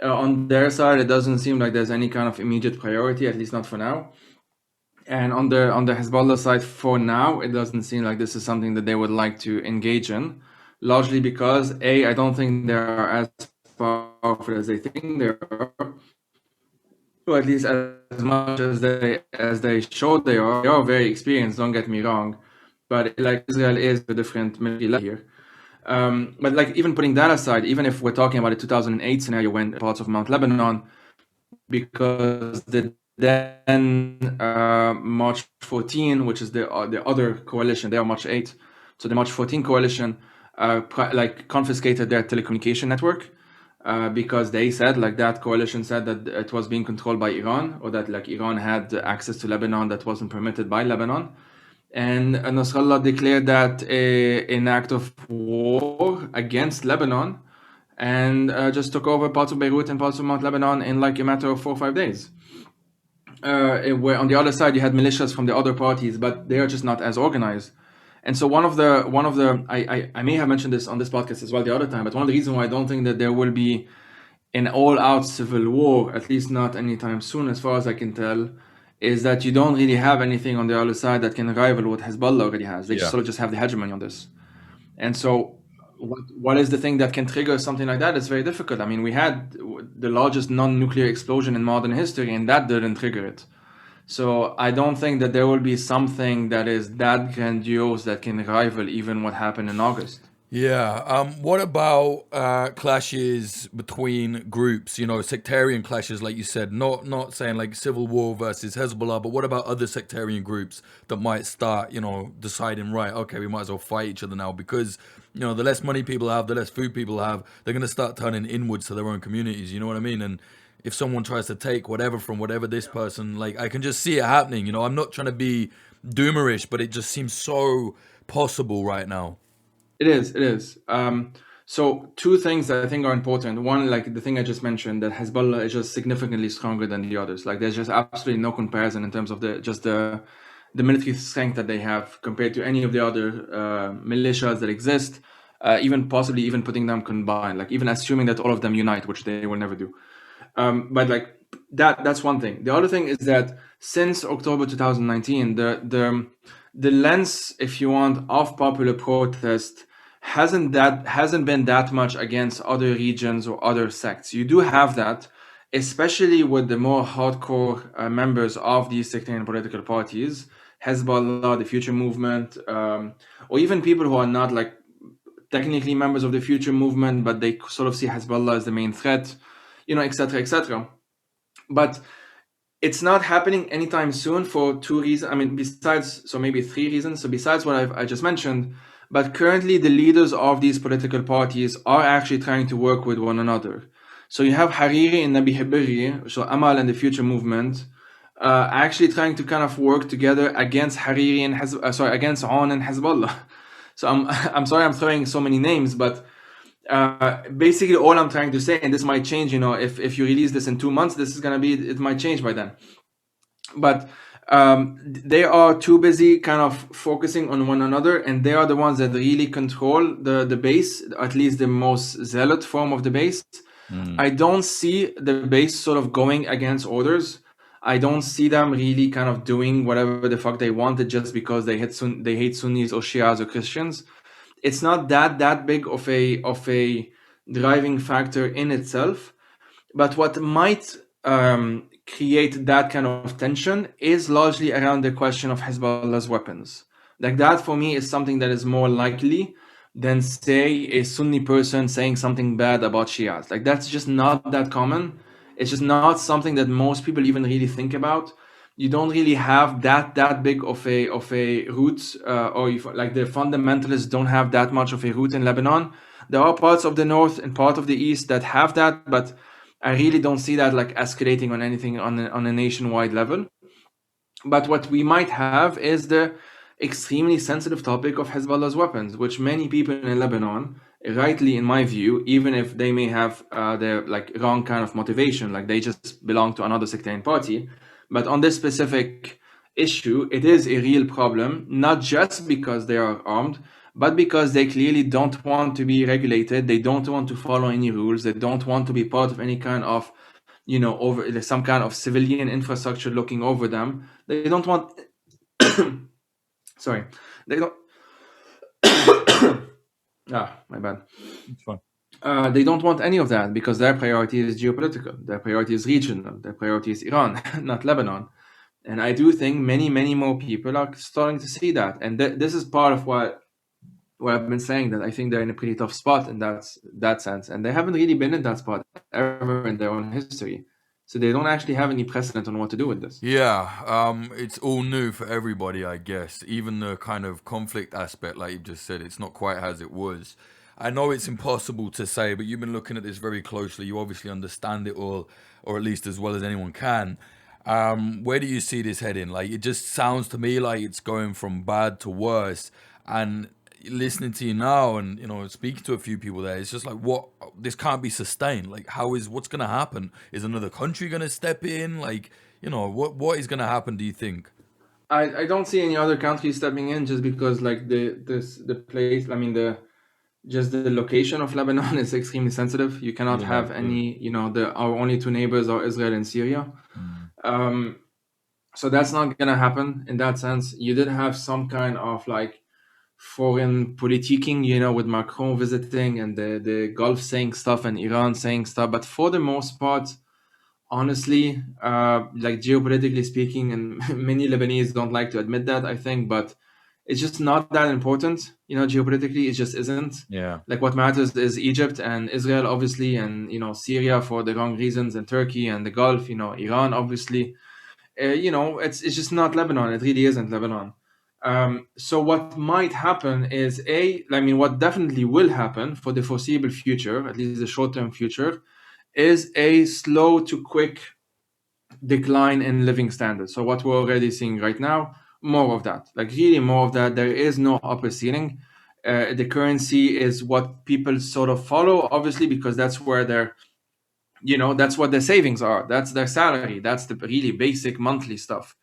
On their side, it doesn't seem like there's any kind of immediate priority, at least not for now. And on the Hezbollah side, for now, it doesn't seem like this is something that they would like to engage in, largely because I don't think they are as powerful as they think they are, or at least as much as they show they are. They are very experienced. Don't get me wrong, but like Israel is a different military level here. But like even putting that aside, even if we're talking about a 2008 scenario when parts of Mount Lebanon, because the then March 14, which is the other coalition, they are March 8, so the March 14 coalition like confiscated their telecommunication network because they said, like that coalition said, that it was being controlled by Iran, or that like Iran had access to Lebanon that wasn't permitted by Lebanon. And Nasrallah declared that an act of war against Lebanon, and just took over parts of Beirut and parts of Mount Lebanon in like a matter of 4 or 5 days. Where on the other side you had militias from the other parties, but they are just not as organized. And so one of the I may have mentioned this on this podcast as well the other time, but one of the reasons why I don't think that there will be an all-out civil war, at least not anytime soon, as far as I can tell, is that you don't really have anything on the other side that can rival what Hezbollah already has. They sort of just have the hegemony on this. And so what is the thing that can trigger something like that? It's very difficult. I mean, we had the largest non-nuclear explosion in modern history, and that didn't trigger it. So I don't think that there will be something that is that grandiose that can rival even what happened in August. Yeah. What about clashes between groups? You know, sectarian clashes, like you said. Not saying like civil war versus Hezbollah, but what about other sectarian groups that might start, you know, deciding, right, okay, we might as well fight each other now, because you know the less money people have, the less food people have, they're going to start turning inwards to their own communities. You know what I mean? And if someone tries to take whatever from whatever this person, like I can just see it happening. You know, I'm not trying to be doomerish, but it just seems so possible right now. It is. So two things that I think are important. One, like the thing I just mentioned, that Hezbollah is just significantly stronger than the others. Like there's just absolutely no comparison in terms of the military strength that they have compared to any of the other militias that exist, even possibly even putting them combined, like even assuming that all of them unite, which they will never do. But like that's one thing. The other thing is that since October 2019, the lens, if you want, of popular protest hasn't been that much against other regions or other sects. You do have that, especially with the more hardcore members of these sectarian political parties, Hezbollah, the Future Movement, or even people who are not like technically members of the Future Movement, but they sort of see Hezbollah as the main threat, you know, etc., etc. But it's not happening anytime soon for two reasons. I mean, besides, so maybe three reasons. So besides what I just mentioned, but currently the leaders of these political parties are actually trying to work with one another. So you have Hariri and Nabi Hibiri, so Amal and the Future Movement, actually trying to kind of work together against Hariri and against On and Hezbollah. So I'm sorry I'm throwing so many names, but basically all I'm trying to say, and this might change, you know, if you release this in 2 months, it might change by then. But they are too busy kind of focusing on one another, and they are the ones that really control the base, at least the most zealot form of the base. I don't see the base sort of going against orders. I don't see them really kind of doing whatever the fuck they wanted just because they hate Sunnis or Shias or Christians. It's not that big of a driving factor in itself. But what might create that kind of tension is largely around the question of Hezbollah's weapons. Like that for me is something that is more likely than, say, a Sunni person saying something bad about Shias. Like that's just not that common. It's just not something that most people even really think about. You don't really have that big of a root, or like the fundamentalists don't have that much of a root in Lebanon. There are parts of the north and part of the east that have that, but I really don't see that like escalating on anything on a nationwide level. But what we might have is the extremely sensitive topic of Hezbollah's weapons, which many people in Lebanon, rightly in my view, even if they may have their like wrong kind of motivation, like they just belong to another sectarian party, but on this specific issue, it is a real problem, not just because they are armed, but because they clearly don't want to be regulated, they don't want to follow any rules, they don't want to be part of any kind of, over some kind of civilian infrastructure looking over them. They don't want. Sorry, they don't. My bad. It's fine. They don't want any of that because their priority is geopolitical. Their priority is regional. Their priority is Iran, not Lebanon. And I do think many more people are starting to see that. And this is part of what I've been saying, that I think they're in a pretty tough spot in that sense. And they haven't really been in that spot ever in their own history. So they don't actually have any precedent on what to do with this. Yeah, it's all new for everybody, I guess. Even the kind of conflict aspect, like you just said, it's not quite as it was. I know it's impossible to say, but you've been looking at this very closely. You obviously understand it all, or at least as well as anyone can. Where do you see this heading? Like, it just sounds to me like it's going from bad to worse. And listening to you now and, speaking to a few people there, it's just like, what, this can't be sustained. Like, what's going to happen? Is another country going to step in? Like, what is going to happen, do you think? I don't see any other country stepping in, just because like the place, I mean, the location of Lebanon is extremely sensitive. You cannot have any, our only two neighbors are Israel and Syria. So that's not gonna happen in that sense. You did have some kind of like foreign politicking, with Macron visiting and the Gulf saying stuff and Iran saying stuff. But for the most part, honestly, like geopolitically speaking, and many Lebanese don't like to admit that, I think, but it's just not that important. Geopolitically, it just isn't. Yeah. Like, what matters is Egypt and Israel, obviously, and Syria for the wrong reasons, and Turkey and the Gulf. Iran, obviously. It's just not Lebanon. It really isn't Lebanon. So what might happen is what definitely will happen for the foreseeable future, at least the short-term future, is a slow to quick decline in living standards. So what we're already seeing right now, more of that, like really more of that. There is no upper ceiling. The currency is what people sort of follow, obviously, because that's where that's what their savings are. That's their salary. That's the really basic monthly stuff.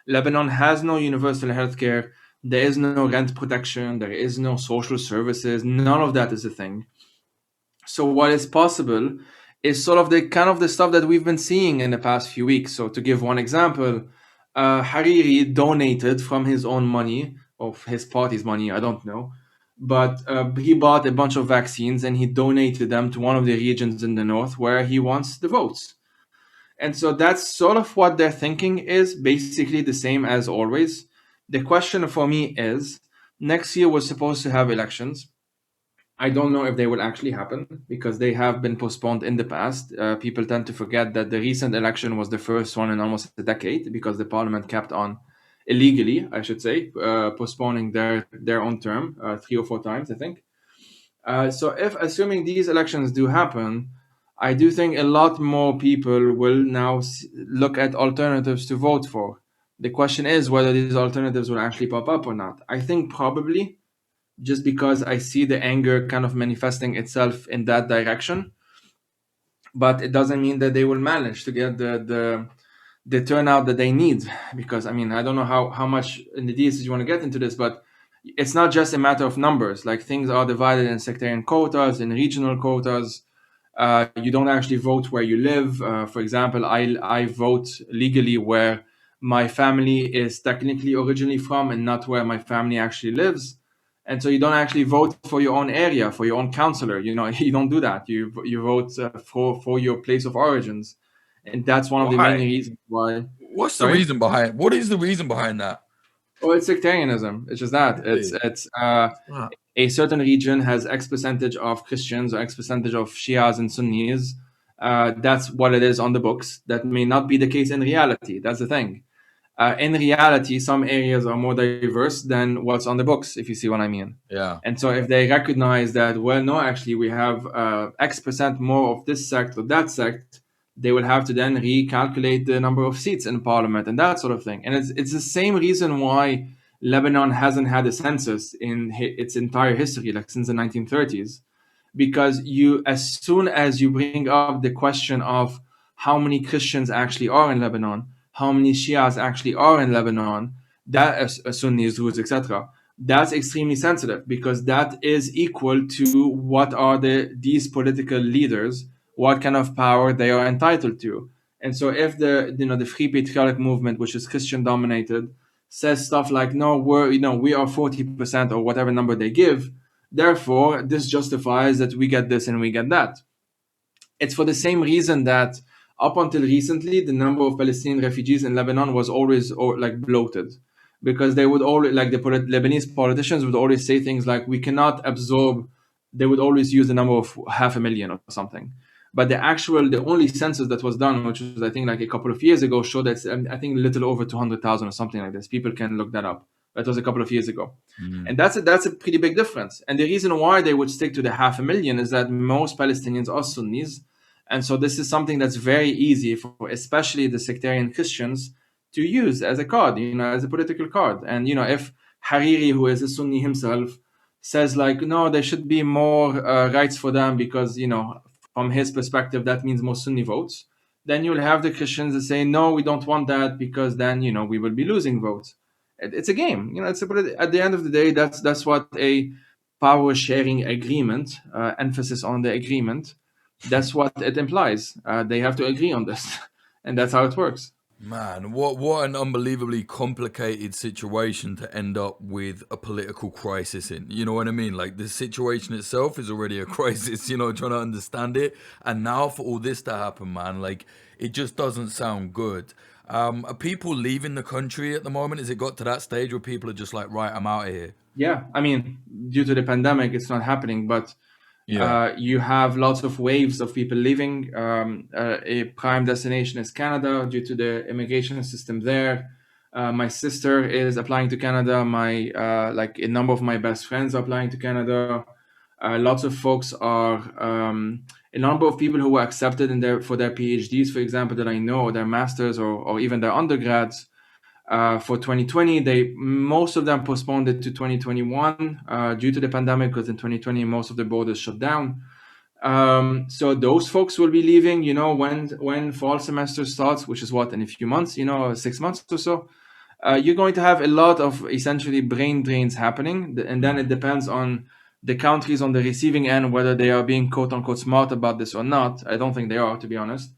Lebanon has no universal healthcare. There is no rent protection. There is no social services. None of that is a thing. So what is possible is sort of the stuff that we've been seeing in the past few weeks. So to give one example, Hariri donated from his own money, or his party's money, I don't know, but he bought a bunch of vaccines and he donated them to one of the regions in the north where he wants the votes. And so that's sort of what their thinking is, basically the same as always. The question for me is, next year we're supposed to have elections. I don't know if they will actually happen because they have been postponed in the past. People tend to forget that the recent election was the first one in almost a decade because the parliament kept on illegally, I should say, postponing their own term 3 or 4 times, I think. So if assuming these elections do happen, I do think a lot more people will now look at alternatives to vote for. The question is whether these alternatives will actually pop up or not. I think probably, just because I see the anger kind of manifesting itself in that direction. But it doesn't mean that they will manage to get the turnout that they need. Because, I mean, I don't know how much in the details you want to get into this, but it's not just a matter of numbers. Like, things are divided in sectarian quotas, in regional quotas. You don't actually vote where you live. For example, I vote legally where my family is technically originally from and not where my family actually lives. And so you don't actually vote for your own area, for your own councillor. You don't do that. You vote for your place of origins, and that's one of the main Why? reasons why. What's the Sorry. reason behind? What is the reason behind that? Oh, it's sectarianism. It's just that Really? it's a certain region has X percentage of Christians or X percentage of Shias and Sunnis. That's what it is on the books. That may not be the case in reality. That's the thing. In reality, some areas are more diverse than what's on the books, if you see what I mean. Yeah. And so if they recognize that, well, no, actually, we have X% more of this sect or that sect, they will have to then recalculate the number of seats in parliament and that sort of thing. And it's the same reason why Lebanon hasn't had a census in its entire history, like since the 1930s. Because as soon as you bring up the question of how many Christians actually are in Lebanon, how many Shias actually are in Lebanon, that Sunnis, Druze, etc., that's extremely sensitive, because that is equal to what are these political leaders, what kind of power they are entitled to. And so if the Free Patriotic Movement, which is Christian dominated, says stuff like, no, we are 40% or whatever number they give, therefore this justifies that we get this and we get that. It's for the same reason that up until recently, the number of Palestinian refugees in Lebanon was always bloated, because they would always, like, the Lebanese politicians would always say things like, we cannot absorb. They would always use the number of 500,000 or something. But the only census that was done, which was I think like a couple of years ago, showed that I think a little over 200,000 or something like this. People can look that up. That was a couple of years ago. And that's a pretty big difference. And the reason why they would stick to the 500,000 is that most Palestinians are Sunnis. And so this is something that's very easy for especially the sectarian Christians to use as a card, as a political card. And, if Hariri, who is a Sunni himself, says like, no, there should be more rights for them because, from his perspective, that means more Sunni votes, then you'll have the Christians that say, no, we don't want that because then, we will be losing votes. It's a game. At the end of the day, that's what a power sharing agreement, emphasis on the agreement, that's what it implies. They have to agree on this, and that's how it works. Man, what an unbelievably complicated situation to end up with a political crisis in. You know what I mean? Like, the situation itself is already a crisis, trying to understand it. And now for all this to happen, man, like, it just doesn't sound good. Are people leaving the country at the moment? Has it got to that stage where people are just like, right, I'm out of here? Yeah, I mean, due to the pandemic, it's not happening, but Yeah. you have lots of waves of people leaving. A prime destination is Canada due to the immigration system there. My sister is applying to Canada. Like a number of my best friends are applying to Canada. Lots of folks are. A number of people who were accepted for their PhDs, for example, that I know, their masters or even their undergrads. For 2020, most of them postponed it to 2021 due to the pandemic, because in 2020 most of the borders shut down. So those folks will be leaving, when fall semester starts, which is in a few months, 6 months or so. You're going to have a lot of essentially brain drains happening, and then it depends on the countries on the receiving end whether they are being quote unquote smart about this or not. I don't think they are, to be honest.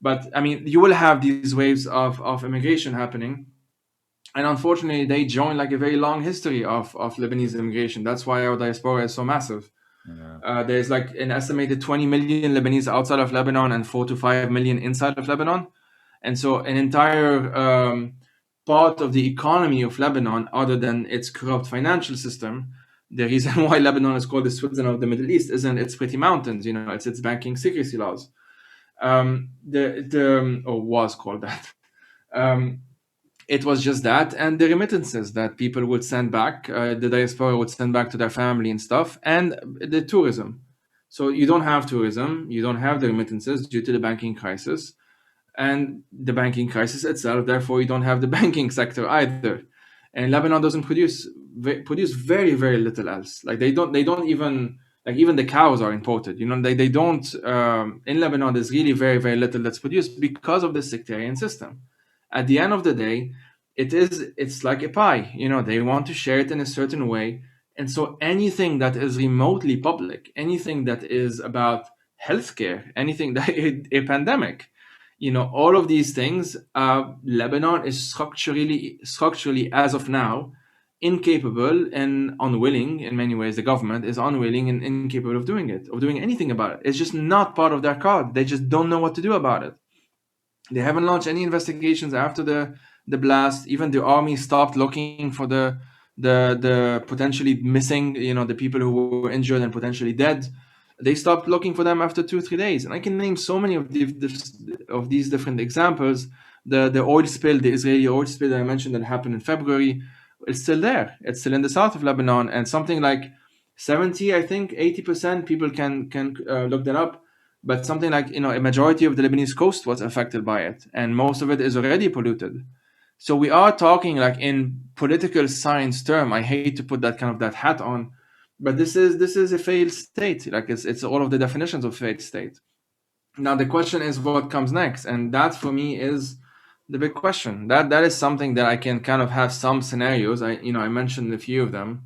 But I mean, you will have these waves of immigration happening. And unfortunately, they join like a very long history of Lebanese immigration. That's why our diaspora is so massive. Yeah. There's like an estimated 20 million Lebanese outside of Lebanon and 4 to 5 million inside of Lebanon. And so an entire part of the economy of Lebanon, other than its corrupt financial system, the reason why Lebanon is called the Switzerland of the Middle East isn't its pretty mountains, it's its banking secrecy laws. Or was called that. It was just that, and the remittances that people would send back, the diaspora would send back to their family and stuff, and the tourism. So you don't have tourism, you don't have the remittances due to the banking crisis, and the banking crisis itself, therefore you don't have the banking sector either. And Lebanon doesn't produce very, very little else. Like they don't even, like, even the cows are imported. They don't. In Lebanon, there's really very, very little that's produced because of the sectarian system. At the end of the day, it's like a pie. They want to share it in a certain way, and so anything that is remotely public, anything that is about healthcare, anything that a pandemic, all of these things, Lebanon is structurally as of now incapable and unwilling. In many ways, the government is unwilling and incapable of doing anything about it. It's just not part of their card. They just don't know what to do about it. They haven't launched any investigations after the blast. Even the army stopped looking for the potentially missing, the people who were injured and potentially dead. They stopped looking for them after 2-3 days. And I can name so many of these different examples. The oil spill, the Israeli oil spill that I mentioned that happened in February, it's still there. It's still in the south of Lebanon, and something like 70, I think 80%, people can look that up. But something like, a majority of the Lebanese coast was affected by it, and most of it is already polluted. So we are talking, like, in political science term. I hate to put that hat on, but this is a failed state. Like, it's all of the definitions of failed state. Now the question is what comes next, and that for me is the big question. That is something that I can kind of have some scenarios. I mentioned a few of them.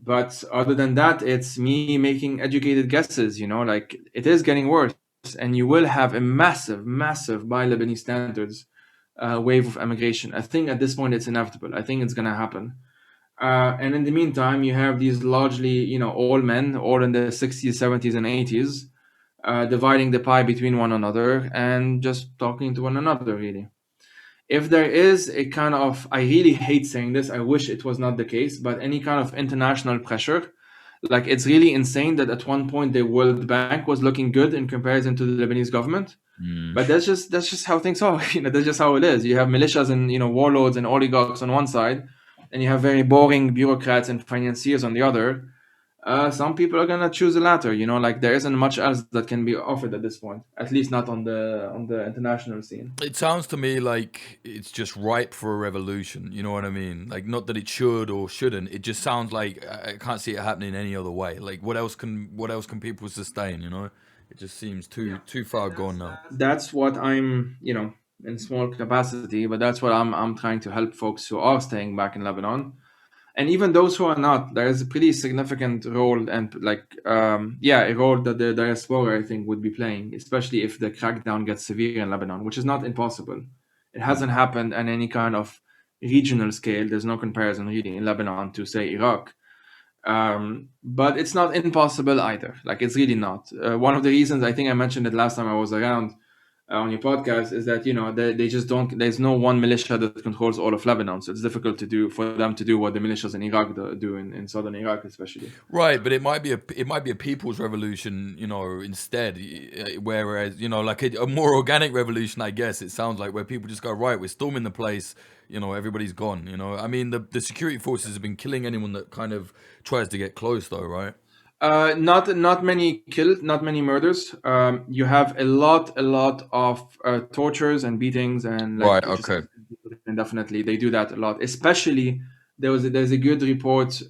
But other than that, it's me making educated guesses, like it is getting worse, and you will have a massive, massive, by Lebanese standards, wave of immigration. I think at this point it's inevitable. I think it's going to happen. And in the meantime, you have these largely, all men, all in the 60s, 70s, and 80s, dividing the pie between one another and just talking to one another, really. If there is a kind of, I really hate saying this, I wish it was not the case, but any kind of international pressure, like it's really insane that at one point the World Bank was looking good in comparison to the Lebanese government. But that's just how things are. That's just how it is. You have militias and warlords and oligarchs on one side, and you have very boring bureaucrats and financiers on the other. Some people are gonna choose the latter. Like there isn't much else that can be offered at this point, at least not on the international scene. It sounds to me like it's just ripe for a revolution. You know what I mean? Like, not that it should or shouldn't. It just sounds like I can't see it happening any other way. Like, what else can people sustain? It just seems too far gone now. That's what I'm, in small capacity, but that's what I'm trying to help folks who are staying back in Lebanon. And even those who are not, there is a pretty significant role and a role that the diaspora, I think, would be playing, especially if the crackdown gets severe in Lebanon, which is not impossible. It hasn't happened on any kind of regional scale. There's no comparison really in Lebanon to, say, Iraq. But it's not impossible either. Like, it's really not. One of the reasons, I think I mentioned it last time I was around on your podcast, is that they just don't. There's no one militia that controls all of Lebanon, so it's difficult for them to do what the militias in Iraq do in southern Iraq, especially. Right, but it might be a people's revolution, instead. Whereas, like a more organic revolution, I guess it sounds like, where people just go, right, we're storming the place, everybody's gone. I mean, the security forces have been killing anyone that kind of tries to get close, though, right? Not many killed, not many murders. You have a lot of tortures and beatings and Right. Okay. indefinitely. They do that a lot. Especially there's a good report.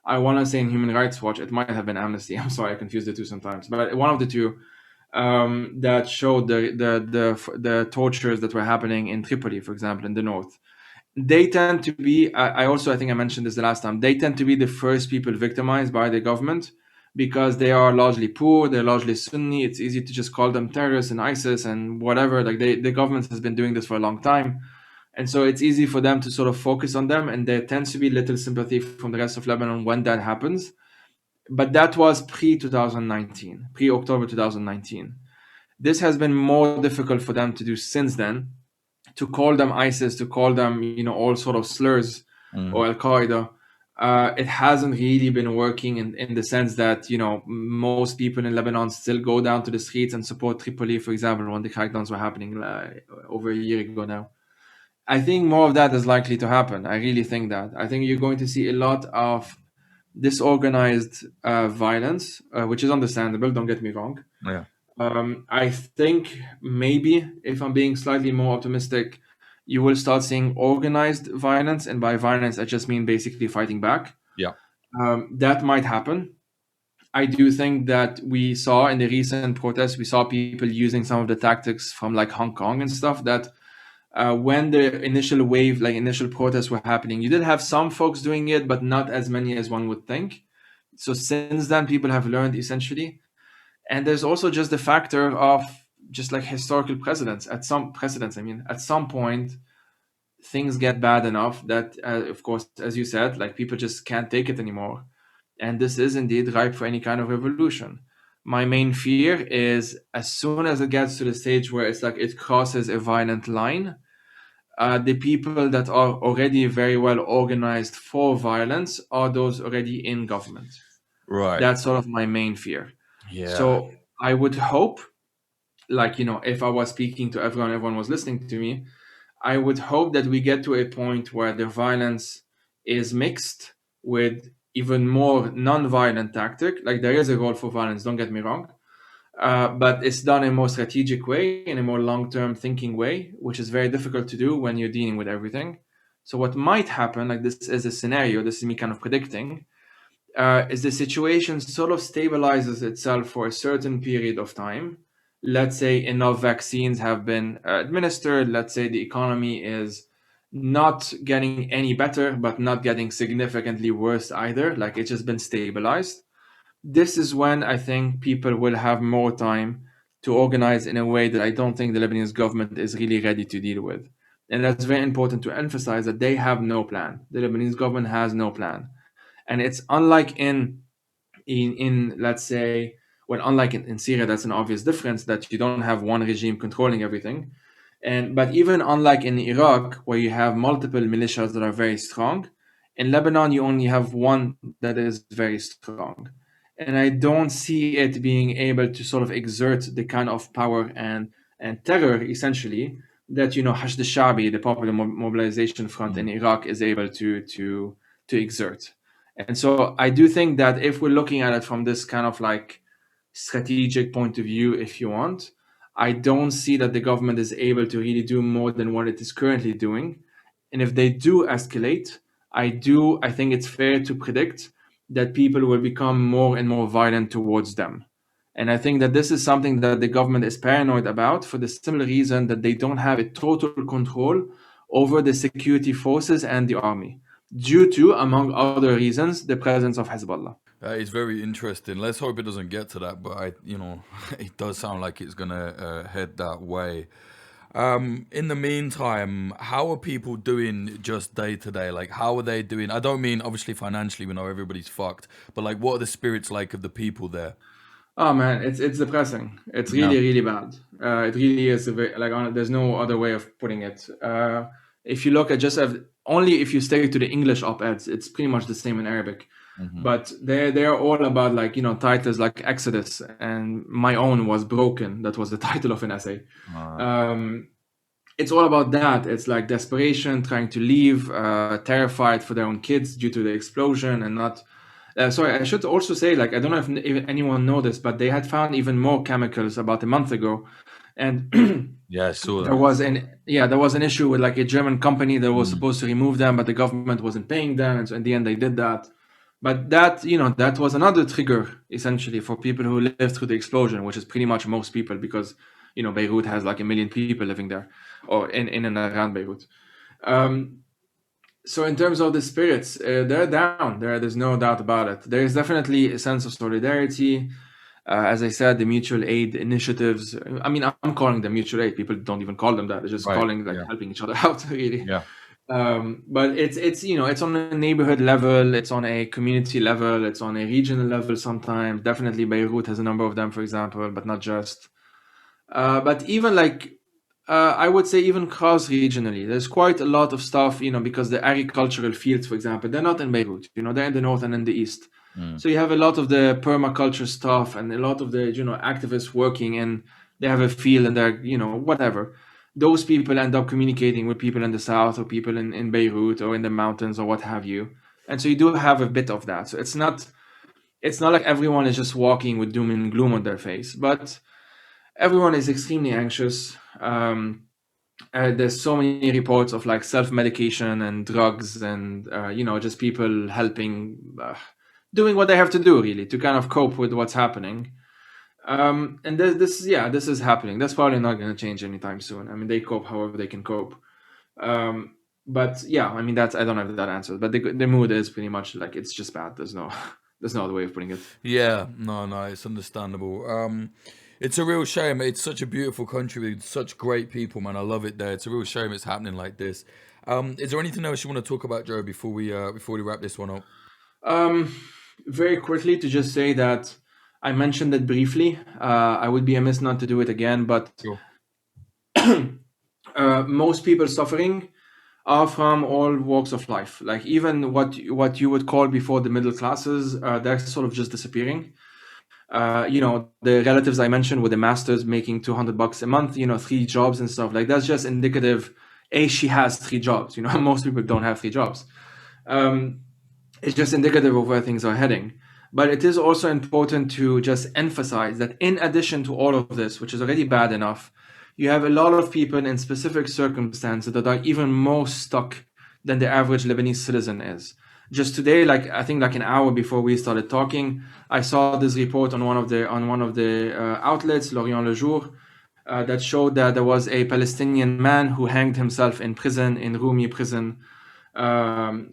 I want to say in Human Rights Watch. It might have been Amnesty. I'm sorry, I confuse the two sometimes. But one of the two that showed the tortures that were happening in Tripoli, for example, in the north. They tend to be, I think I mentioned this the last time, they tend to be the first people victimized by the government because they are largely poor, they're largely Sunni. It's easy to just call them terrorists and ISIS and whatever. Like the government has been doing this for a long time. And so it's easy for them to sort of focus on them, and there tends to be little sympathy from the rest of Lebanon when that happens. But that was pre-2019, pre-October 2019. This has been more difficult for them to do since then, to call them ISIS, to call them, all sort of slurs, or Al-Qaeda. It hasn't really been working in the sense that, most people in Lebanon still go down to the streets and support Tripoli, for example, when the crackdowns were happening over a year ago now. I think more of that is likely to happen. I really think that. I think you're going to see a lot of disorganized violence, which is understandable, don't get me wrong. Yeah. I think maybe, if I'm being slightly more optimistic, you will start seeing organized violence, and by violence I just mean basically fighting back. Yeah. That might happen. I do think that we saw in the recent protests, we saw people using some of the tactics from like Hong Kong and stuff, that when the initial wave, like initial protests were happening, you did have some folks doing it, but not as many as one would think. So since then, people have learned, essentially. And there's also just the factor of just like historical precedents. At some point, things get bad enough that, of course, as you said, like people just can't take it anymore. And this is indeed ripe for any kind of revolution. My main fear is, as soon as it gets to the stage where it's like it crosses a violent line, the people that are already very well organized for violence are those already in government. Right. That's sort of my main fear. Yeah. So I would hope, like, if I was speaking to everyone was listening to me, I would hope that we get to a point where the violence is mixed with even more non-violent tactic. Like, there is a role for violence, don't get me wrong. But it's done in a more strategic way, in a more long-term thinking way, which is very difficult to do when you're dealing with everything. So what might happen, like this is a scenario, this is me kind of predicting, is the situation sort of stabilizes itself for a certain period of time, let's say enough vaccines have been administered, let's say the economy is not getting any better, but not getting significantly worse either, like it's just been stabilized, this is when I think people will have more time to organize in a way that I don't think the Lebanese government is really ready to deal with. And that's very important to emphasize, that they have no plan. The Lebanese government has no plan. And it's unlike in let's say, well, unlike in Syria, that's an obvious difference, that you don't have one regime controlling everything. But even unlike in Iraq, where you have multiple militias that are very strong, in Lebanon you only have one that is very strong. And I don't see it being able to sort of exert the kind of power and terror, essentially, that Hashd al-Shabi, the Popular Mobilization Front in Iraq, is able to exert. And so I do think that if we're looking at it from this kind of like strategic point of view, if you want, I don't see that the government is able to really do more than what it is currently doing. And if they do escalate, I think it's fair to predict that people will become more and more violent towards them. And I think that this is something that the government is paranoid about, for the similar reason that they don't have a total control over the security forces and the army, due to, among other reasons, the presence of Hezbollah. It's very interesting. Let's hope it doesn't get to that, but it does sound like it's gonna head that way. In the meantime, how are people doing just day to day? Like, how are they doing? I don't mean obviously financially. We know everybody's fucked, but like, what are the spirits like of the people there? Oh man, it's depressing. It's really really bad. It really is there's no other way of putting it. If you look at only if you stay to the English op-eds, it's pretty much the same in Arabic. But they're all about titles like Exodus, and my own was Broken. That was the title of an essay. It's all about that. It's like desperation, trying to leave, terrified for their own kids due to the explosion, and not. Sorry, I should also say, I don't know if anyone know this, but they had found even more chemicals about a month ago, and Yeah, I saw that. There was an issue with a German company that was supposed to remove them, but the government wasn't paying them, and so in the end they did that. But that that was another trigger essentially for people who lived through the explosion, which is pretty much most people, because Beirut has 1 million people living there, or in and around Beirut. So in terms of the spirits, they're down. There's no doubt about it. There is definitely a sense of solidarity. As I said, the mutual aid initiatives. I mean, I'm calling them mutual aid. People don't even call them that. They're just calling helping each other out, really. Yeah. But it's it's on a neighborhood level, it's on a community level, it's on a regional level sometimes. Definitely Beirut has a number of them, for example, but not just. But even I would say even cross regionally, there's quite a lot of stuff, because the agricultural fields, for example, they're not in Beirut, they're in the north and in the east. So you have a lot of the permaculture stuff and a lot of the, activists working, and they have a field and they're, whatever. Those people end up communicating with people in the south, or people in Beirut, or in the mountains, or what have you. And so you do have a bit of that. So it's not like everyone is just walking with doom and gloom on their face, but everyone is extremely anxious. There's so many reports of self-medication and drugs, and just people helping, doing what they have to do, really, to kind of cope with what's happening. And this is happening. That's probably not going to change anytime soon. I mean, they cope however they can cope. But yeah, I mean, I don't have that answer. But the mood is pretty much it's just bad. There's no other way of putting it. Yeah, no, it's understandable. It's a real shame. It's such a beautiful country with such great people, man. I love it there. It's a real shame it's happening like this. Is there anything else you want to talk about, Joe, before we wrap this one up? Very quickly, to just say that I mentioned it briefly. I would be amiss not to do it again, but Sure. Most people suffering are from all walks of life. Even what you would call before the middle classes, they're sort of just disappearing. The relatives I mentioned with the masters making $200 a month, 3 jobs and stuff, that's just indicative. She has 3 jobs. Most people don't have 3 jobs. It's just indicative of where things are heading. But it is also important to just emphasize that in addition to all of this, which is already bad enough, you have a lot of people in specific circumstances that are even more stuck than the average Lebanese citizen is. Just today, like I think like an hour before we started talking, I saw this report on one of the outlets, L'Orient Le Jour, that showed that there was a Palestinian man who hanged himself in prison, in Rumi prison,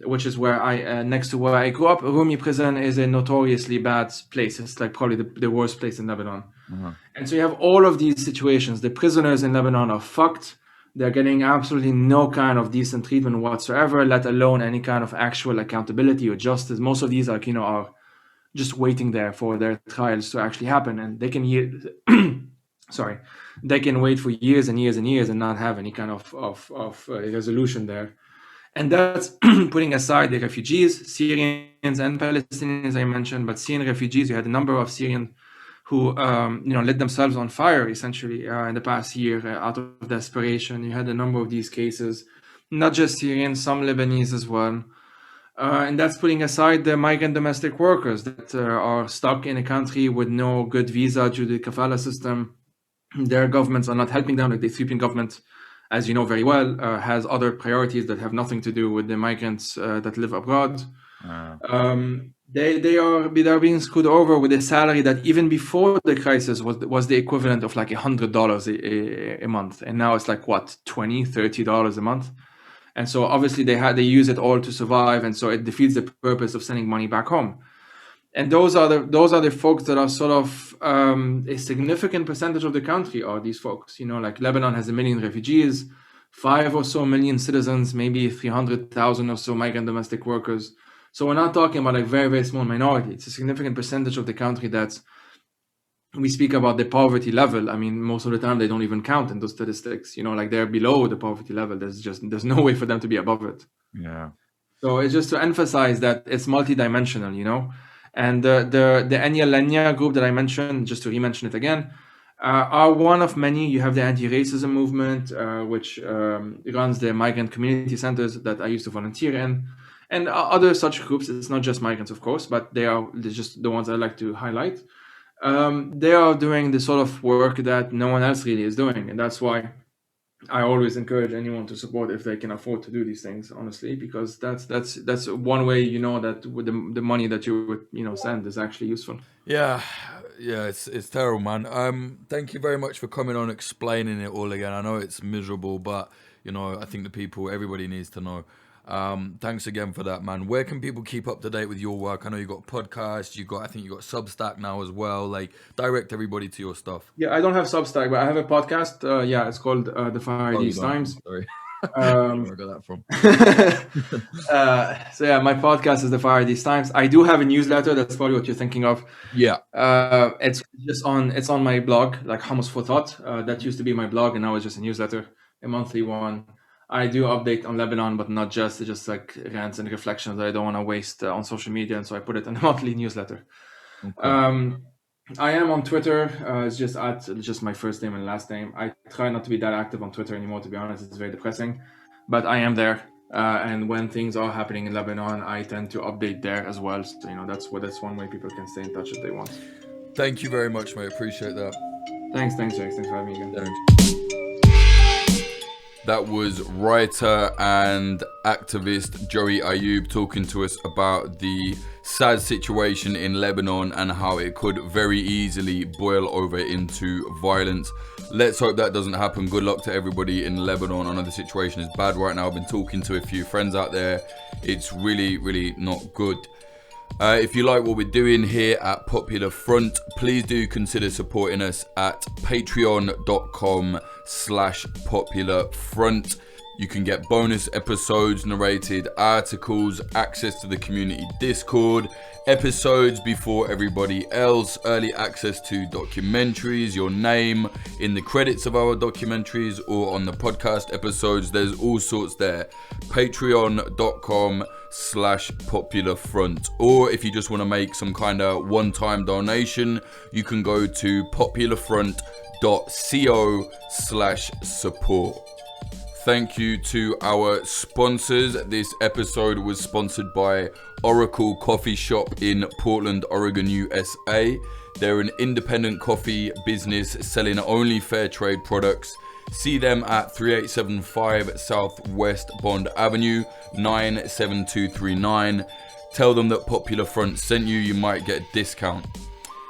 which is where next to where I grew up. Rumi prison is a notoriously bad place. It's like probably the worst place in Lebanon. And so you have all of these situations. The prisoners in Lebanon are fucked. They're getting absolutely no kind of decent treatment whatsoever, let alone any kind of actual accountability or justice. Most of these are just waiting there for their trials to actually happen, and they can they can wait for years and years and years and not have any kind of resolution there. And that's putting aside the refugees, Syrians and Palestinians I mentioned, but Syrian refugees, you had a number of Syrian who lit themselves on fire essentially in the past year out of desperation. You had a number of these cases, not just Syrians, some Lebanese as well. And that's putting aside the migrant domestic workers that are stuck in a country with no good visa due to the kafala system. Their governments are not helping them. Like the Ethiopian government, as you know very well, has other priorities that have nothing to do with the migrants that live abroad. They are being screwed over with a salary that even before the crisis was the equivalent of like $100 a month, and now it's like what, $20-$30 a month. And so obviously they use it all to survive, and so it defeats the purpose of sending money back home. And those are the folks that are sort of a significant percentage of the country are these folks. Like Lebanon has 1 million refugees, 5 or so million citizens, maybe 300,000 or so migrant domestic workers. So we're not talking about a very, very small minority. It's a significant percentage of the country that we speak about the poverty level. I mean, most of the time they don't even count in those statistics. Like they're below the poverty level. There's no way for them to be above it. Yeah. So it's just to emphasize that it's multidimensional, And the Enya Lenya group that I mentioned, just to re-mention it again, are one of many. You have the anti-racism movement, which runs the migrant community centers that I used to volunteer in, and other such groups. It's not just migrants, of course, but they're just the ones I like to highlight. They are doing the sort of work that no one else really is doing, and that's why I always encourage anyone to support if they can afford to do these things, honestly, because that's one way that with the money that you would send is actually useful. Yeah, it's terrible, man. Thank you very much for coming on, explaining it all again. I know it's miserable, but I think everybody needs to know. Thanks again for that, man. Where can people keep up to date with your work? I know you got a podcast, I think you got Substack now as well. Like, direct everybody to your stuff. Yeah, I don't have Substack, but I have a podcast. It's called The Far East Times. Sorry. Where I got that from. So yeah, my podcast is The Far East Times. I do have a newsletter. That's probably what you're thinking of. Yeah. It's on my blog, like Hummus for Thought. That used to be my blog, and now it's just a newsletter, a monthly one. I do update on Lebanon, but not just. It's just like rants and reflections that I don't want to waste on social media, and so I put it in a monthly newsletter. Okay. I am on Twitter. It's just my first name and last name. I try not to be that active on Twitter anymore, to be honest. It's very depressing, but I am there. And when things are happening in Lebanon, I tend to update there as well. So that's one way people can stay in touch if they want. Thank you very much, mate. Appreciate that. Thanks, Jake. Thanks for having me again. Thanks. That was writer and activist Joey Ayoub talking to us about the sad situation in Lebanon and how it could very easily boil over into violence. Let's hope that doesn't happen. Good luck to everybody in Lebanon. I know the situation is bad right now. I've been talking to a few friends out there. It's really, really not good. If you like what we're doing here at Popular Front, please do consider supporting us at patreon.com/popularfront. You can get bonus episodes, narrated articles, access to the community Discord, episodes before everybody else, early access to documentaries, your name in the credits of our documentaries or on the podcast episodes. There's all sorts there. Patreon.com/popularfront. Or if you just want to make some kind of one-time donation, you can go to popularfront.co/support. Thank you to our sponsors. This episode was sponsored by Oracle Coffee Shop in Portland, Oregon, USA. They're an independent coffee business selling only fair trade products. See them at 3875 Southwest Bond Avenue, 97239. Tell them that Popular Front sent you. You might get a discount.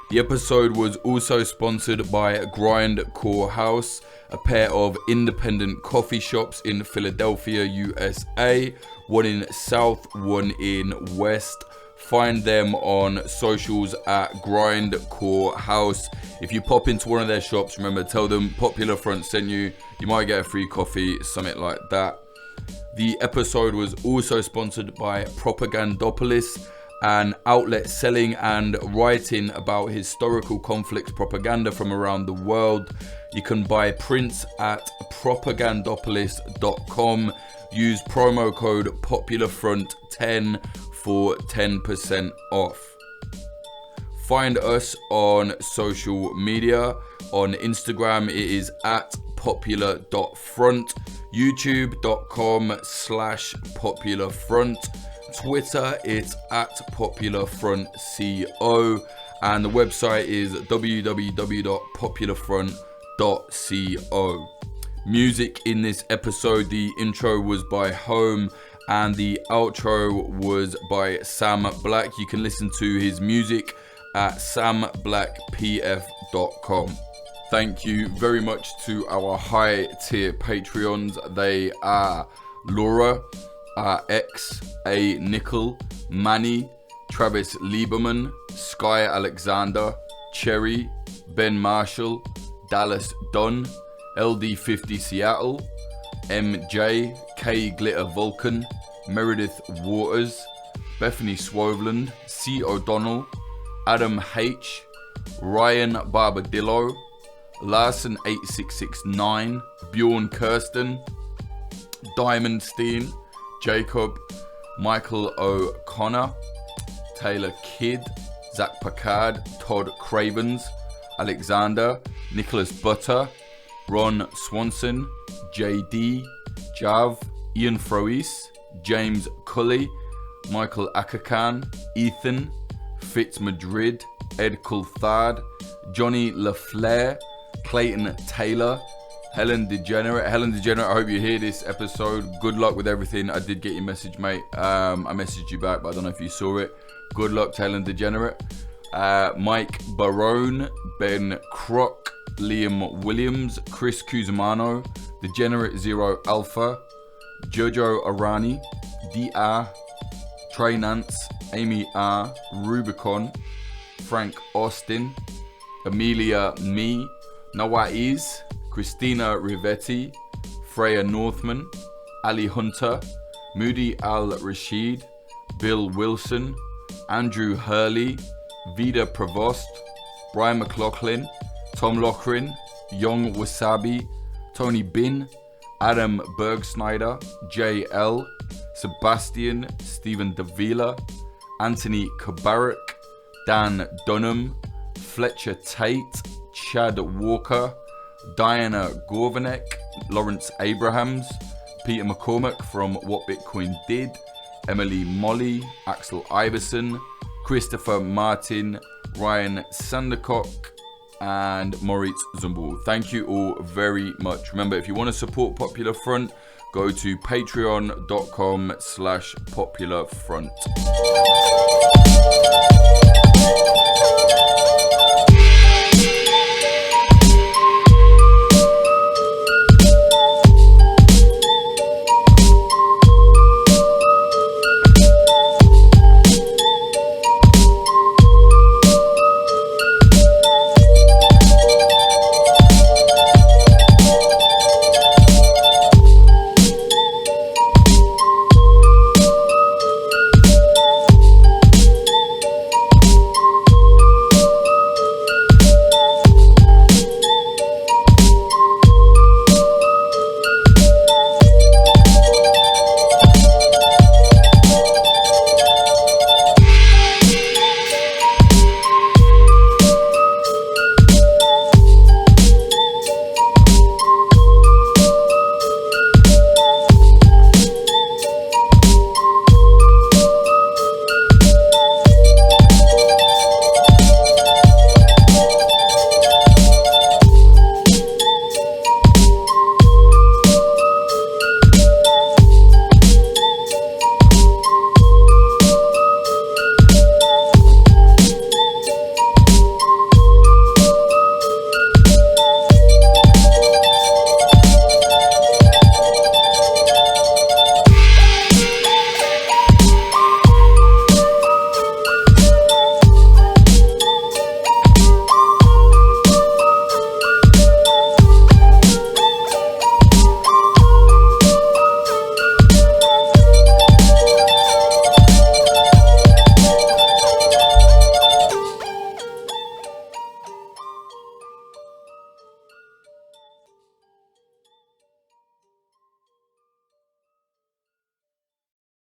The episode was also sponsored by Grindcore House, a pair of independent coffee shops in Philadelphia, USA. One in South, one in West. Find them on socials at Grindcore House. If you pop into one of their shops, remember, tell them Popular Front sent you. You might get a free coffee, something like that. The episode was also sponsored by Propagandopolis, an outlet selling and writing about historical conflicts propaganda from around the world. You can buy prints at propagandopolis.com. Use promo code POPULARFRONT10 for 10% off. Find us on social media. On Instagram, it is at popular.front, youtube.com/popularfront. Twitter, it's at popularfrontco, and the website is www.popularfront.co. Music in this episode, the intro was by Home and the outro was by Sam Black. You can listen to his music at samblackpf.com. Thank you very much to our high tier Patreons. They are Laura, X, A Nickel, Manny, Travis Lieberman, Sky Alexander, Cherry, Ben Marshall, Dallas Dunn, LD50 Seattle, MJ, K Glitter Vulcan, Meredith Waters, Bethany Swoveland, C O'Donnell, Adam H, Ryan Barbadillo, Larson 8669, Bjorn Kirsten, Diamond Steen, Jacob, Michael O'Connor, Taylor Kidd, Zach Packard, Todd Cravens, Alexander, Nicholas Butter, Ron Swanson, JD, Jav, Ian Frois, James Cully, Michael Akakan, Ethan, Fitz Madrid, Ed Coulthard, Johnny LaFleur, Clayton Taylor, Helen Degenerate, I hope you hear this episode. Good luck with everything. I did get your message, mate. I messaged you back, but I don't know if you saw it. Good luck, Helen Degenerate. Mike Barone, Ben Kroc, Liam Williams, Chris Cusimano, Degenerate Zero Alpha, Jojo Arani, DR, Trey Nance, Amy R, Rubicon, Frank Austin, Amelia Me, Nawaiz, Christina Rivetti, Freya Northman, Ali Hunter, Moody Al Rashid, Bill Wilson, Andrew Hurley, Vida Provost, Brian McLaughlin, Tom Lochrin, Young Wasabi, Tony Bin, Adam Bergsnyder, JL, Sebastian, Stephen Davila, Anthony Kabarak, Dan Dunham, Fletcher Tate, Chad Walker, Diana Gorvanek, Lawrence Abrahams, Peter McCormack from What Bitcoin Did, Emily Molly, Axel Iverson, Christopher Martin, Ryan Sandercock, and Moritz Zumbul. Thank you all very much. Remember, if you want to support Popular Front, go to patreon.com/popularfront.